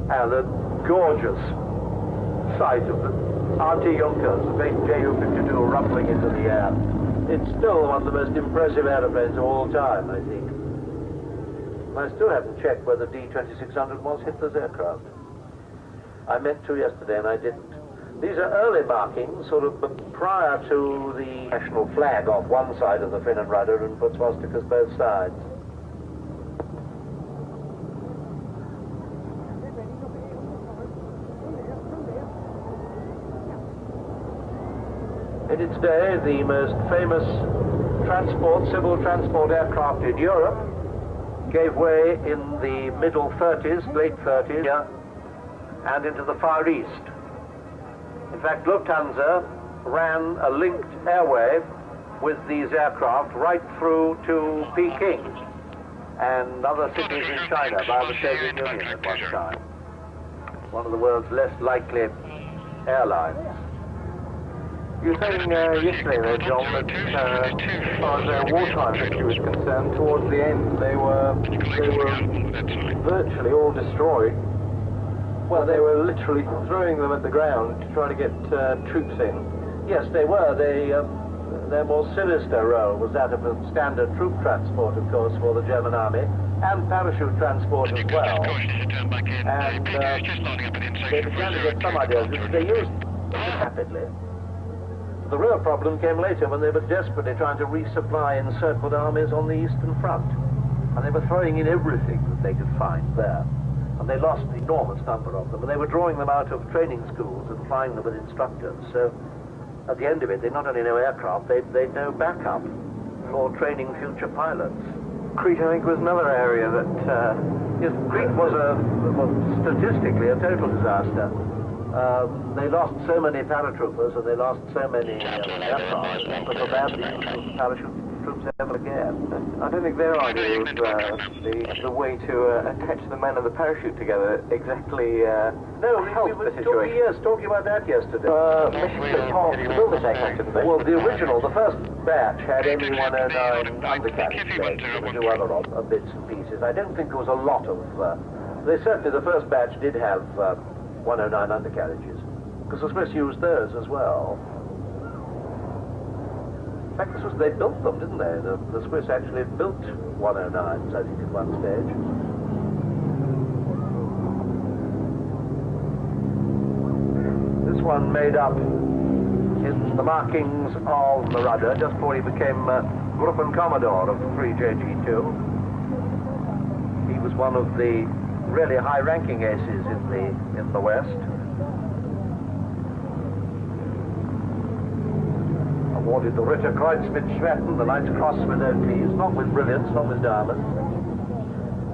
S3: And the gorgeous sight of the RT Junkers, the big Ju-52 rumbling into the air. It's still one of the most impressive aeroplanes of all time, I think. I still haven't checked whether D-2600 was Hitler's aircraft. I meant to yesterday and I didn't. These are early markings, sort of prior to the national flag off one side of the fin and rudder and put swastikas both sides. In its day, the most famous civil transport aircraft in Europe gave way in the middle 30s, late 30s, and into the Far East. In fact, Lufthansa ran a linked airway with these aircraft right through to Peking and other cities in China by the Soviet Union at one time. One of the world's less likely airlines.
S6: You were saying yesterday there, John, that as far as their wartime history was concerned, towards the end they were virtually all destroyed. Well, they were literally throwing them at the ground to try to get troops in.
S3: Yes, they were. Their more sinister role was that of a standard troop transport, of course, for the German army, and parachute transport as well. And they began to get some ideas, which they used rapidly. The real problem came later when they were desperately trying to resupply encircled armies on the Eastern Front. And they were throwing in everything that they could find there. And they lost an enormous number of them. And they were drawing them out of training schools and flying them with instructors. So at the end of it, they not only know aircraft, they'd know backup for training future pilots.
S6: Crete, I think, was another area that...
S3: yes, Crete was statistically a total disaster. They lost so many paratroopers and they lost so many aircraft that they were badly used parachute troops ever again.
S6: I don't think their idea was the way to attach the men and the parachute together exactly helped the situation.
S3: Talking about that yesterday.
S6: Mission half the builder take, didn't they?
S3: Well, the first batch had ME-109 undercarriage legs and a few other bits and pieces. I don't think there was a lot of... certainly the first batch did have 109 undercarriages, because the Swiss used those as well. In fact, they built them, didn't they? The Swiss actually built 109s, I think, at one stage. This one made up in the markings of the rudder just before he became Gruppen Commodore of the 3JG2. He was one of the really high-ranking aces in the West. Awarded the Ritter Kreuz mit Schwerten, the Knight's Cross with no keys, not with brilliants, not with diamonds.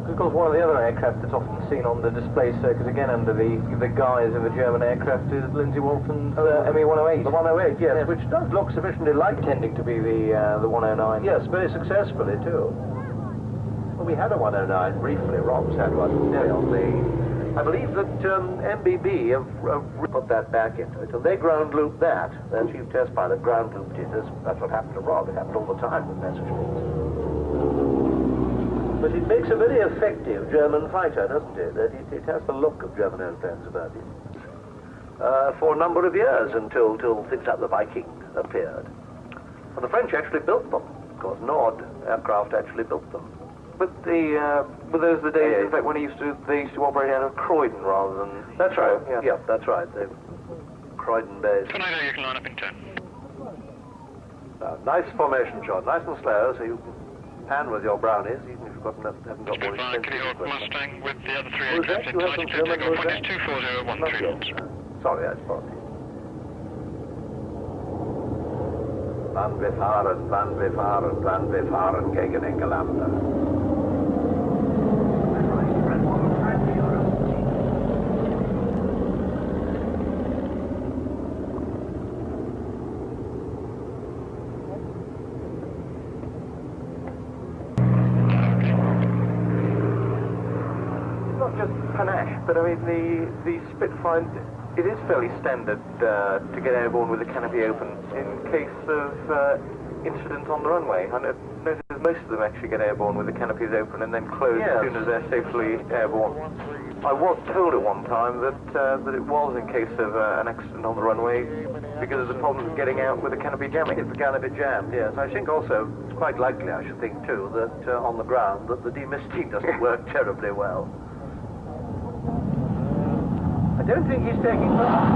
S6: Of course, one of the other aircraft that's often seen on the display circuit, again under the guise of a German aircraft, is Lindsay Walton's ME-108.
S3: The 108, yes, which does look sufficiently like
S6: pretending to be the 109.
S3: Yes, very successfully too. Well, we had a 109 briefly. Rob's had one. I believe that MBB have put that back into it, and they ground looped that. Their chief test pilot ground looped it. That's what happened to Rob. It happened all the time with Messerschmitts. But it makes a very effective German fighter, doesn't it? It has the look of German airplanes about it. For a number of years until things like the Viking appeared. And the French actually built them. Of course, Nord aircraft actually built them.
S6: But those are the days, in fact, when they used to operate out of Croydon rather than...
S3: That's right, yeah, that's right. Croydon base.
S1: Tornado, you can line up in turn.
S3: Nice formation shot, nice and slow, so you can pan with your brownies, even if you've haven't got more expensive equipment.
S1: Mustang with the other three aircraft in target to take off on is 24013.
S3: Sorry, I spotted it. Wann wir fahren gegen England.
S6: But I mean, the Spitfire, it is fairly standard to get airborne with the canopy open in case of incidents on the runway. I noticed most of them actually get airborne with the canopies open and then close as soon as they're safely airborne. I was told at one time that it was in case of an accident on the runway because of the problems getting out with the canopy jamming.
S3: If the canopy jammed, yes. I think also, it's quite likely, I should think too, that on the ground that the demisting doesn't work terribly well. I don't think he's taking part.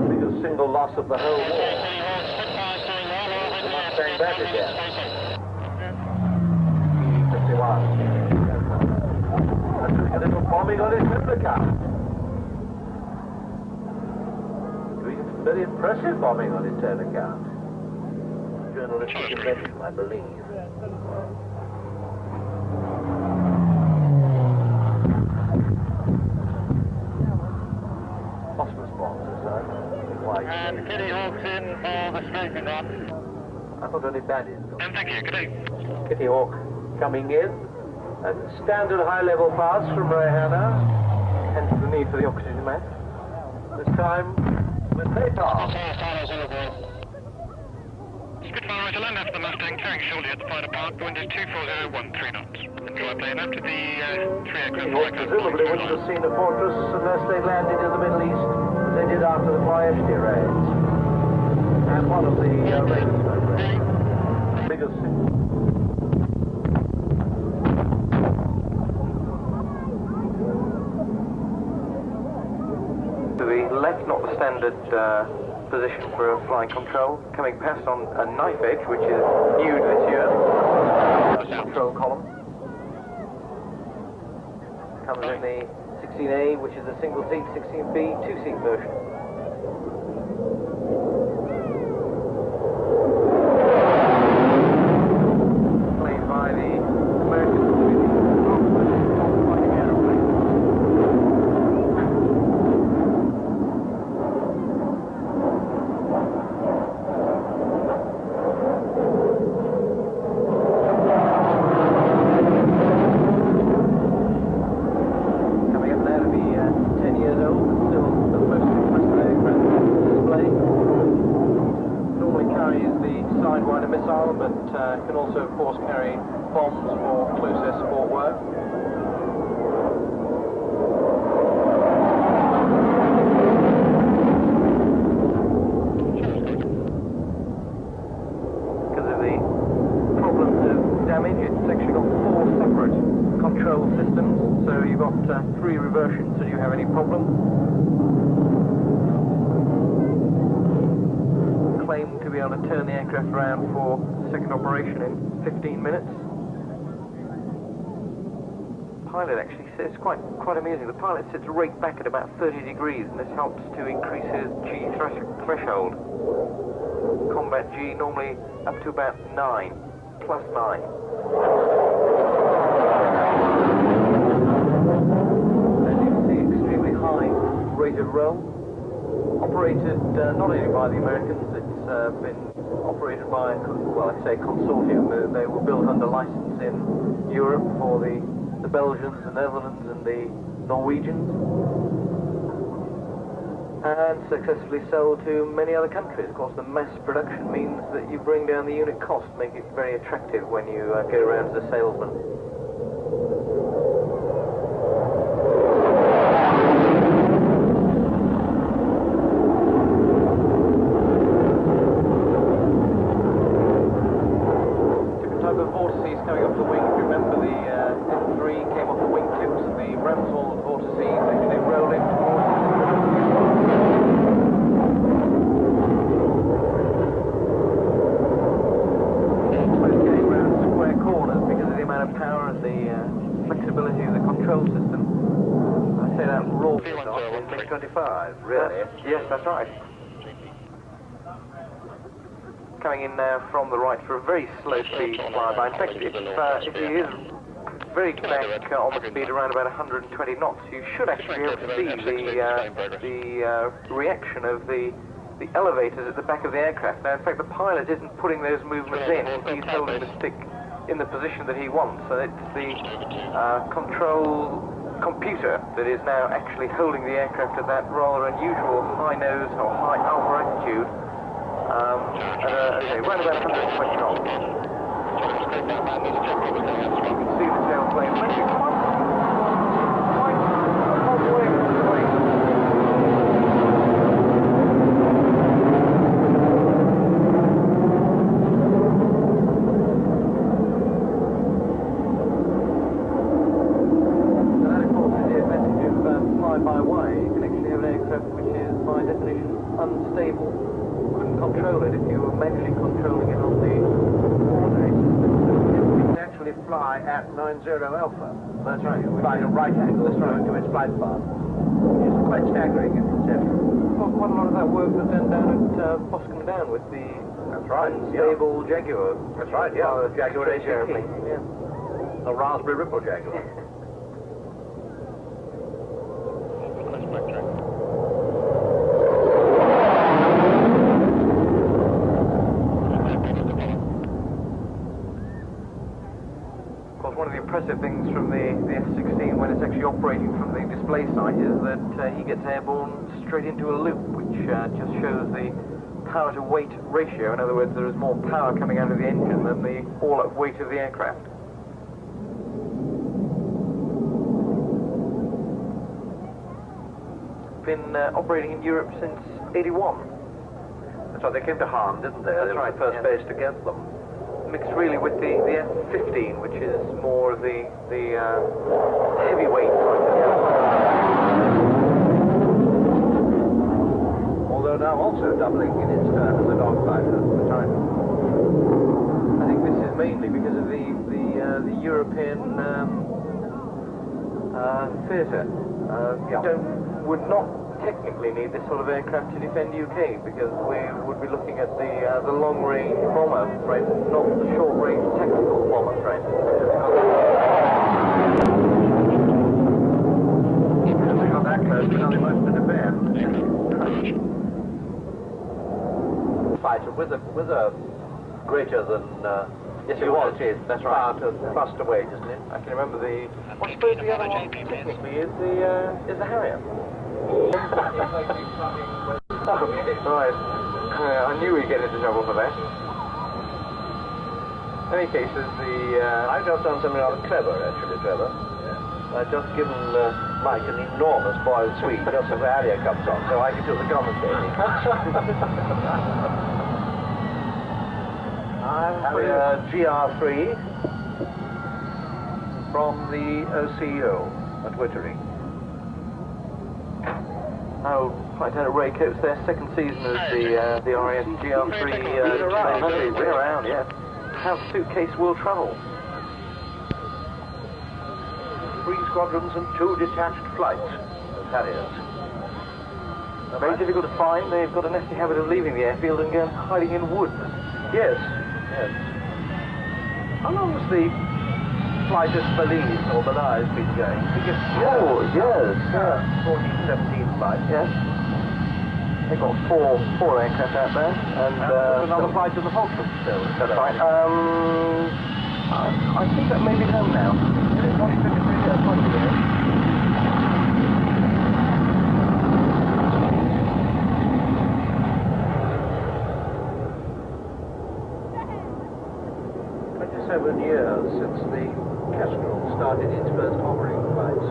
S3: Biggest single loss of the whole war. Mustang back again. P-51. A little bombing on his lubricant. Doing very impressive bombing on his turn account. Journalistic invention, I believe. Phosphorus bombs, is that? White.
S2: And Kitty Hawk's in for the scraping run.
S3: I thought only bad is.
S1: Thank you, good day.
S3: Kitty Hawk coming in. And standard high-level pass from Rihanna. Hence the need for the oxygen mask. This time with takeoff.
S1: Spitfire right to land after the Mustang, carrying shortly at the fighter park. The wind is 240, 3 knots. Enjoy playing up to the 3 aircraft.
S3: Hawk presumably wouldn't have seen the fortress unless they landed in the Middle East, as they did after the Flyeshti raids. And one of the Ravensburg raids. Biggest
S6: to the left, not the standard position for a flying control, coming past on a knife edge, which is new this year. Control column. Comes in the 16A, which is a single seat, 16B, two-seat version. Played by the Americans with the fighting aeroplane. Coming up there to be 10 years old, but still the most impressive aircraft on display. Normally carries the Sidewinder missile, but can also, of course, carry bombs for closer support work. Because of the problems of damage, it's actually got 4 separate control systems, so you've got 3 reversions should you have any problem. Claim to be able to turn the aircraft around for second operation in 15 minutes. Pilot actually says quite amusing. The pilot sits right back at about 30 degrees, and this helps to increase his G threshold. Combat G normally up to about 9, plus 9. As you can see, extremely high rate of roll. Operated not only by the Americans, it's been operated by, well, I say consortium. They were built under license in Europe for the Belgians, the Netherlands, and the Norwegians, and successfully sold to many other countries. Of course, the mass production means that you bring down the unit cost, make it very attractive when you go around as a salesman. Coming off the wing, if you remember, the F3 came off the wingtips, and the Ramswell vortices actually roll in towards it. Close getting round square corners because of the amount of power and the flexibility of the control system. I say that raw in MiG-25, really? Yes, that's right. Coming in now from the right for a very slow speed flyby. In fact, if he is very back on the speed around about 120 knots, you should actually be able to see the reaction of the elevators at the back of the aircraft. Now, in fact, the pilot isn't putting those movements in. He's holding the stick in the position that he wants. So it's the control computer that is now actually holding the aircraft at that rather unusual high nose or high alpha altitude. Okay, right about 120 knots. You can see the tailplane maybe quite by definition, unstable. Couldn't control it if you were manually controlling it on the coordinates.
S3: It can actually fly at 90 alpha.
S6: That's right.
S3: By a right angle to its flight path. It's quite staggering in itself.
S6: Well, quite a lot of that work was done down at Boscombe Down with the unstable Jaguar.
S3: That's right, yeah. The Jaguar
S6: airplane.
S3: Yeah. A Raspberry Ripple Jaguar.
S6: One of the impressive things from the F-16 when it's actually operating from the display site is that he gets airborne straight into a loop, which just shows the power to weight ratio. In other words, there is more power coming out of the engine than the all-up weight of the aircraft. Been operating in Europe since '81.
S3: That's right, they came to Hahn, didn't they?
S6: That's right,
S3: first base to get them.
S6: Mixed really with the F-15, which is more the heavyweight kind of.
S3: Although now also doubling in its turn as a dogfighter at the time.
S6: I think this is mainly because of the European theatre. Would not technically need this sort of aircraft to defend UK, because we would be looking at the long-range bomber threat, not the short-range tactical bomber threat.
S3: Because they got that close, but now they won't defend. Fighter with a greater than
S6: yes, it was.
S3: That's right. To thrust away, isn't it?
S6: I can remember the. I suppose the other one technically is the Harrier. Right. I knew we'd get into trouble for that. In any case,
S3: I've just done something rather clever, actually, Trevor. Yeah. I've just given Mike an enormous boiled sweet just as the Harrier comes on, so I can do the commentating. Harrier GR3 from the OCO at Wittering.
S6: Oh, Flight Attendant Ray Coates, their second season as the RAF GR3 been around, yeah. How suitcase will travel.
S3: 3 squadrons and 2 detached flights of Harriers.
S6: Very difficult to find. They've got a nasty habit of leaving the airfield and going hiding in woods.
S3: Yes, yes. How long has the flight of Belize or Belize been going?
S6: Years.
S3: 14, 17 flights.
S6: Yes. They've got four aircraft out there, and
S3: another flight to the Fokker still.
S6: That's right. I think that may be home now. Is it 153? That's possibly.
S3: Years since the Kestrel started its first hovering flights.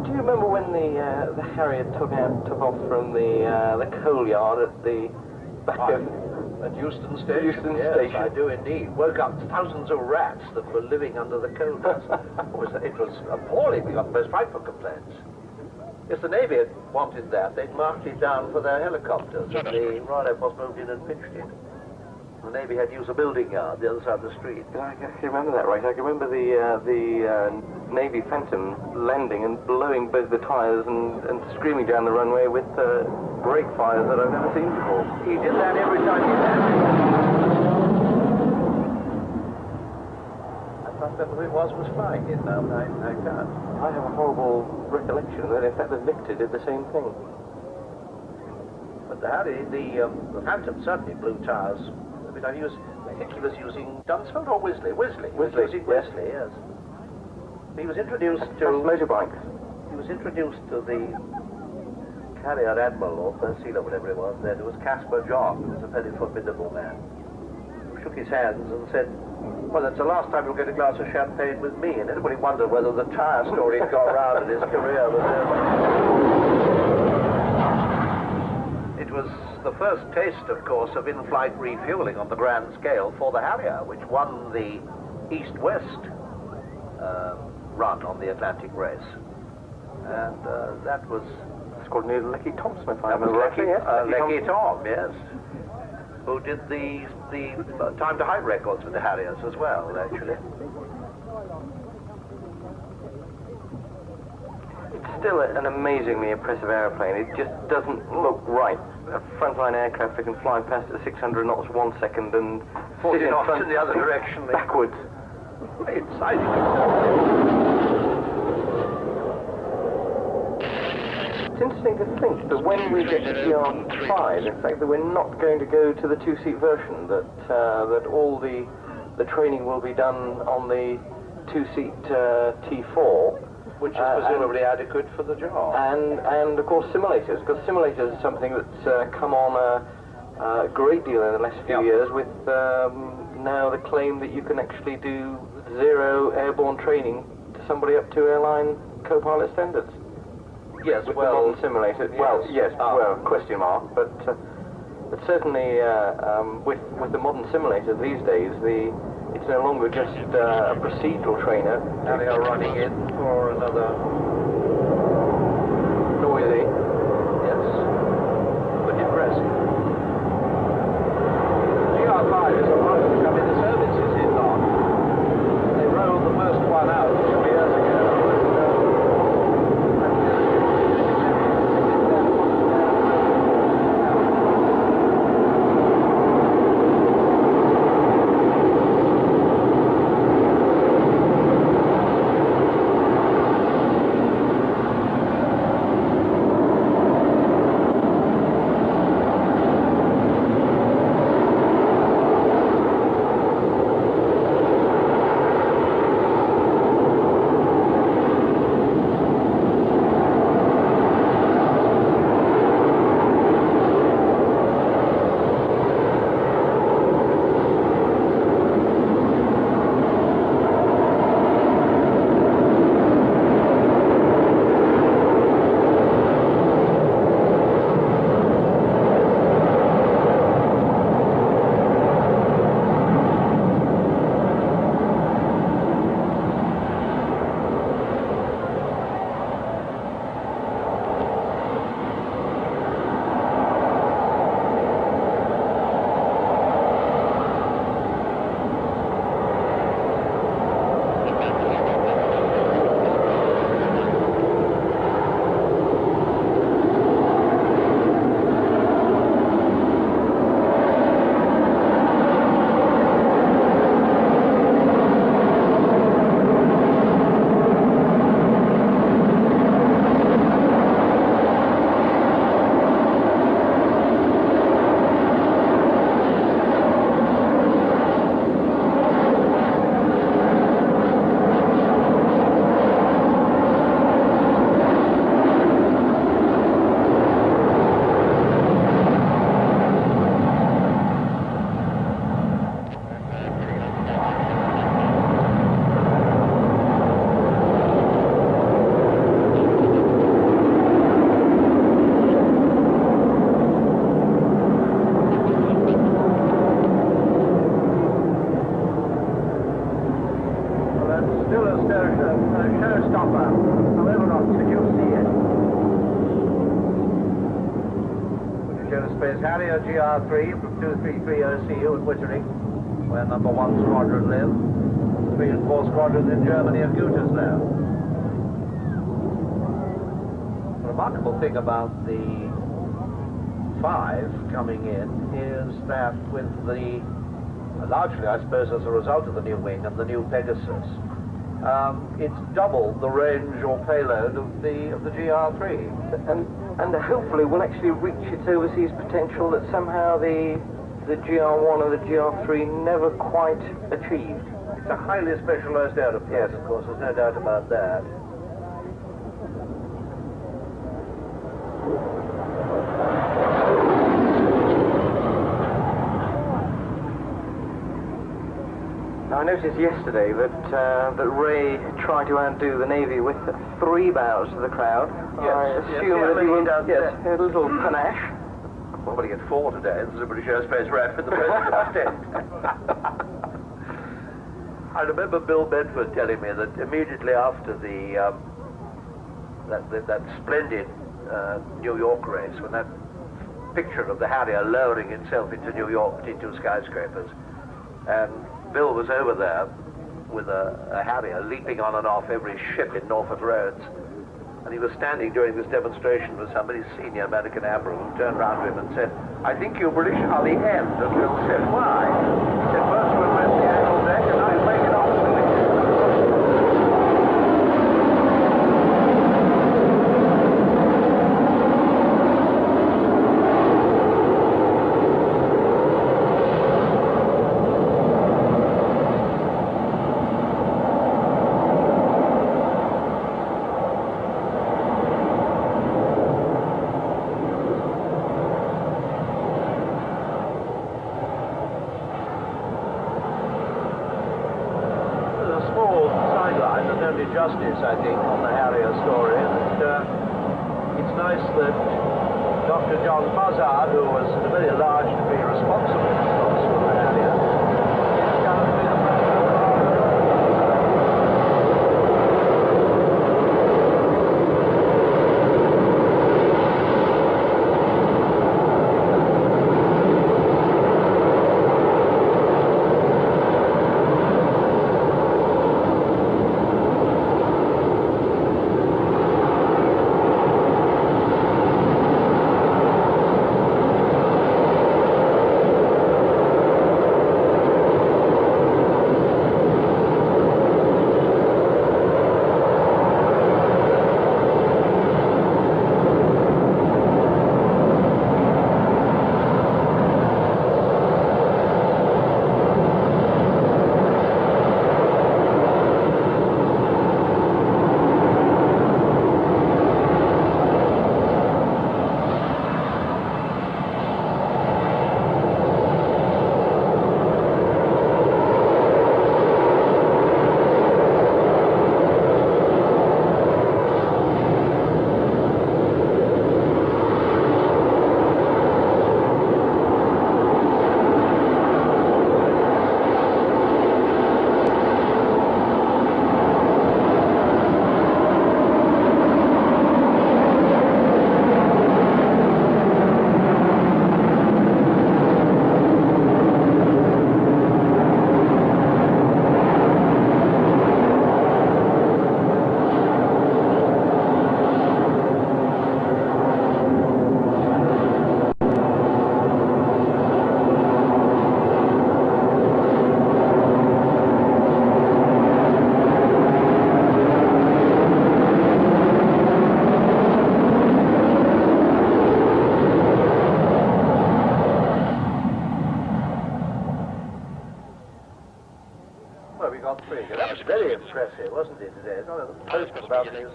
S6: Do you remember when the Harrier took off from the coal yard at the back of
S3: at Euston Station?
S6: Yes,
S3: I do indeed. Woke up thousands of rats that were living under the coal dust. It was appalling. We got the most frightful complaints. If the Navy had wanted that, they'd marked it down for their helicopters, and the Royal Air Force moved in and pitched it. The Navy had to use a building yard the other side of the street.
S6: I can remember that, right? I can remember the Navy Phantom landing and blowing both the tyres and screaming down the runway with brake fires that I've never seen before.
S3: He did that every time he landed. I thought that who it was flying it now, I can't.
S6: I have a horrible recollection that in fact the Victor did the same thing.
S3: But the Harry, the Phantom certainly blew tyres. I think he was using Dunsfold or Wisley? Wisley, yes. He was introduced to
S6: motorbikes.
S3: He was introduced to the Carrier Admiral or First Seal or whatever it was. Then it was Caspar John, who was a very formidable man. Who shook his hands and said, "Well, that's the last time you'll get a glass of champagne with me." And everybody wondered whether the tyre story had got round in his career was over. It was the first taste, of course, of in-flight refueling on the grand scale for the Harrier, which won the East-West run on the Atlantic race. And that was...
S6: It's called near Lecky Thompson, if I
S3: That was
S6: remember
S3: Lecky,
S6: correctly, yes.
S3: Lecky Tom, yes. Who did the time to height records with the Harriers as well, actually.
S6: It's still an amazingly impressive aeroplane. It just doesn't look right. A frontline aircraft that can fly past at 600 knots 1 second and
S3: 40 knots in the other direction.
S6: Backwards.
S3: Very exciting.
S6: It's interesting to think that when we get to GR5, in fact, that we're not going to go to the two-seat version, that all the training will be done on the two-seat T4.
S3: Which is presumably adequate for the job.
S6: And of course simulators, because simulators is something that's come on a great deal in the last few years with now the claim that you can actually do zero airborne training to somebody up to airline co-pilot standards.
S3: Yes,
S6: with
S3: well...
S6: the modern simulator.
S3: Yes.
S6: Well, yes, well, question mark, but certainly with the modern simulator these days, it's no longer just a procedural trainer.
S3: Now they are running in for another
S6: Noisy.
S3: Yes. But impressive. GR5 is a lot to come into service, is it not? They rolled the first one out a few years ago. Harrier GR3 from 2330CU at Wittering, where number 1 squadron live. 3 and 4 squadrons in Germany at Gütersloh. The remarkable thing about the 5 coming in is that with the, largely I suppose as a result of the new wing and the new Pegasus, it's doubled the range or payload of the GR3.
S6: And hopefully will actually reach its overseas potential that somehow the GR1 and the GR3 never quite achieved.
S3: It's a highly specialized aeroplane, yes, of course, there's no doubt about that.
S6: I noticed yesterday that Ray tried to outdo the Navy with 3 bows to the crowd.
S3: Yes,
S6: I assume that he does, yes, a little panache.
S3: Well, but he had 4 today. This is a British Aerospace ref in the president. I remember Bill Bedford telling me that immediately after the that splendid New York race, when that picture of the Harrier lowering itself into New York between two skyscrapers, and Bill was over there with a Harrier leaping on and off every ship in Norfolk roads, and he was standing during this demonstration with somebody, senior American admiral, who turned round to him and said, "I think you British are the end." And Bill said, "Why?" He said, "First we went the angle deck, and I make it off the finish." Justice, I think, on the Harrier story, and it's nice that Dr. John Buzzard, who was in a very large degree responsible for the Harrier, is currently the president of That was very impressive, wasn't it, today? It's not a post about this.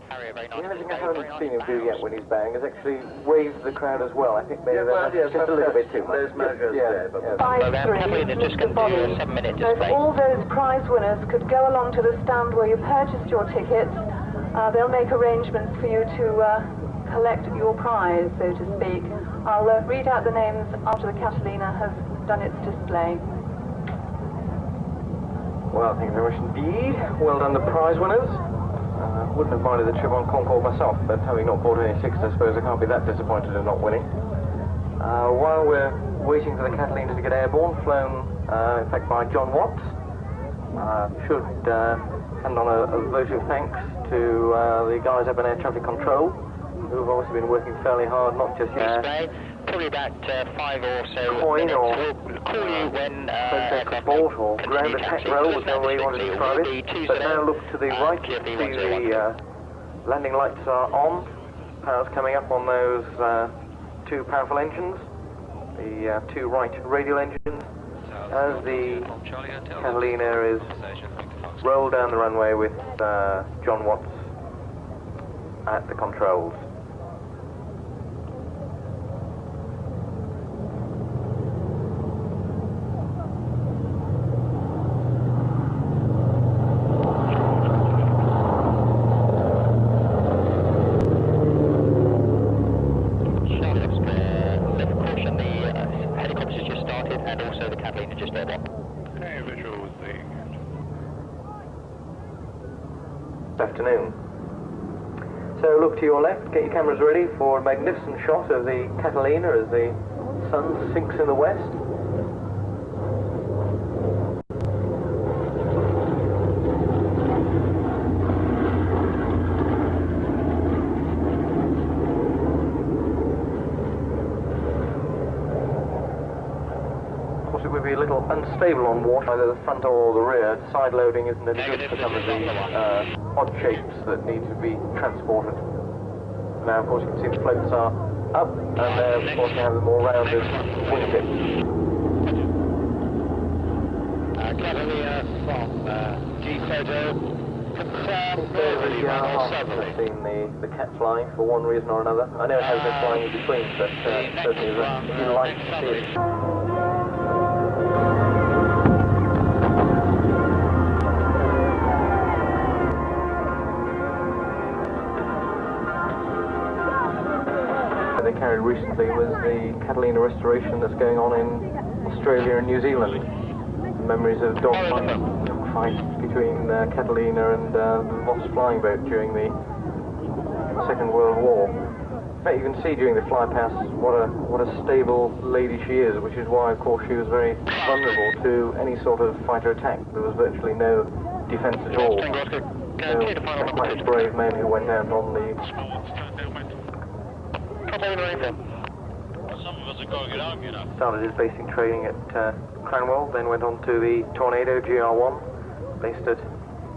S1: Harrier, very nice.
S6: The only thing I haven't seen him do yet when he's banging is actually wave the crowd as well. I think maybe that's just a little bit too much.
S3: There's measures there, but...
S4: 5-3
S1: Catalina just going to do a 7-minute
S4: So if
S1: display.
S4: all those prize winners could go along to the stand where you purchased your tickets, they'll make arrangements for you to collect your prize, so to speak. I'll read out the names after the Catalina has done its display.
S6: Well, thank you very much indeed. Well done, the prize winners. Wouldn't have minded the trip on Concorde myself, but having not bought any tickets, I suppose I can't be that disappointed in not winning. While we're waiting for the Catalina to get airborne, flown, in fact, by John Watts, should hand on a vote of thanks to the guys up in air traffic control, who've obviously been working fairly hard, not just yet.
S1: Probably about 5 or so
S6: Coin
S1: minutes.
S6: or
S1: We'll call you when
S6: sport or ground attack roll, whichever way you want to describe it. But now look to the right, see the landing lights are on, power's coming up on those two powerful engines, the two right radial engines, as the Catalina is rolled down the runway with John Watts at the controls. Afternoon. So look to your left, get your cameras ready for a magnificent shot of the Catalina as the sun sinks in the west. Of course it would be a little unstable on water, either the front or the rear. Side loading isn't any good for some of the odd shapes that need to be transported. Now, of course, you can see the floats are up, and of course, they have the more rounded wingtips.
S2: Catalina from G-Photo, confirmed
S6: Over a year and a half since I've seen the cat flying for one reason or another. I know it has been flying in between, but certainly it was a delight to see it. They carried recently was the Catalina restoration that's going on in Australia and New Zealand. Memories of dogfights between Catalina and the Voss flying boat during the Second World War. In fact, you can see during the flypast what a stable lady she is, which is why, of course, she was very vulnerable to any sort of fighter attack. There was virtually no defense at all. So, quite brave men who went out on the... Started his basic training at Cranwell, then went on to the Tornado GR1, based at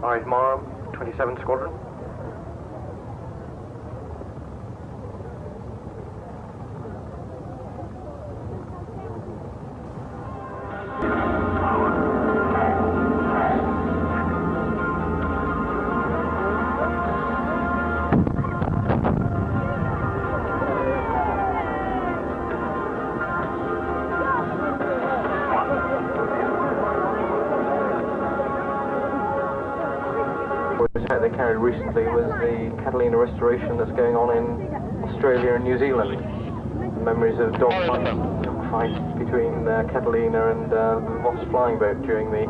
S6: Irish Marham, 27 Squadron. They carried recently was the Catalina restoration that's going on in Australia and New Zealand. Memories of dogfights between Catalina and the Voss flying boat during the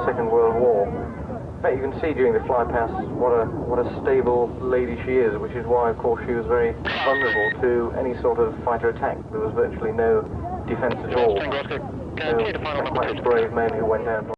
S6: Second World War. In fact, you can see during the flypast what a stable lady she is, which is why, of course, she was very vulnerable to any sort of fighter attack. There was virtually no defense at all. So, quite brave men who went out.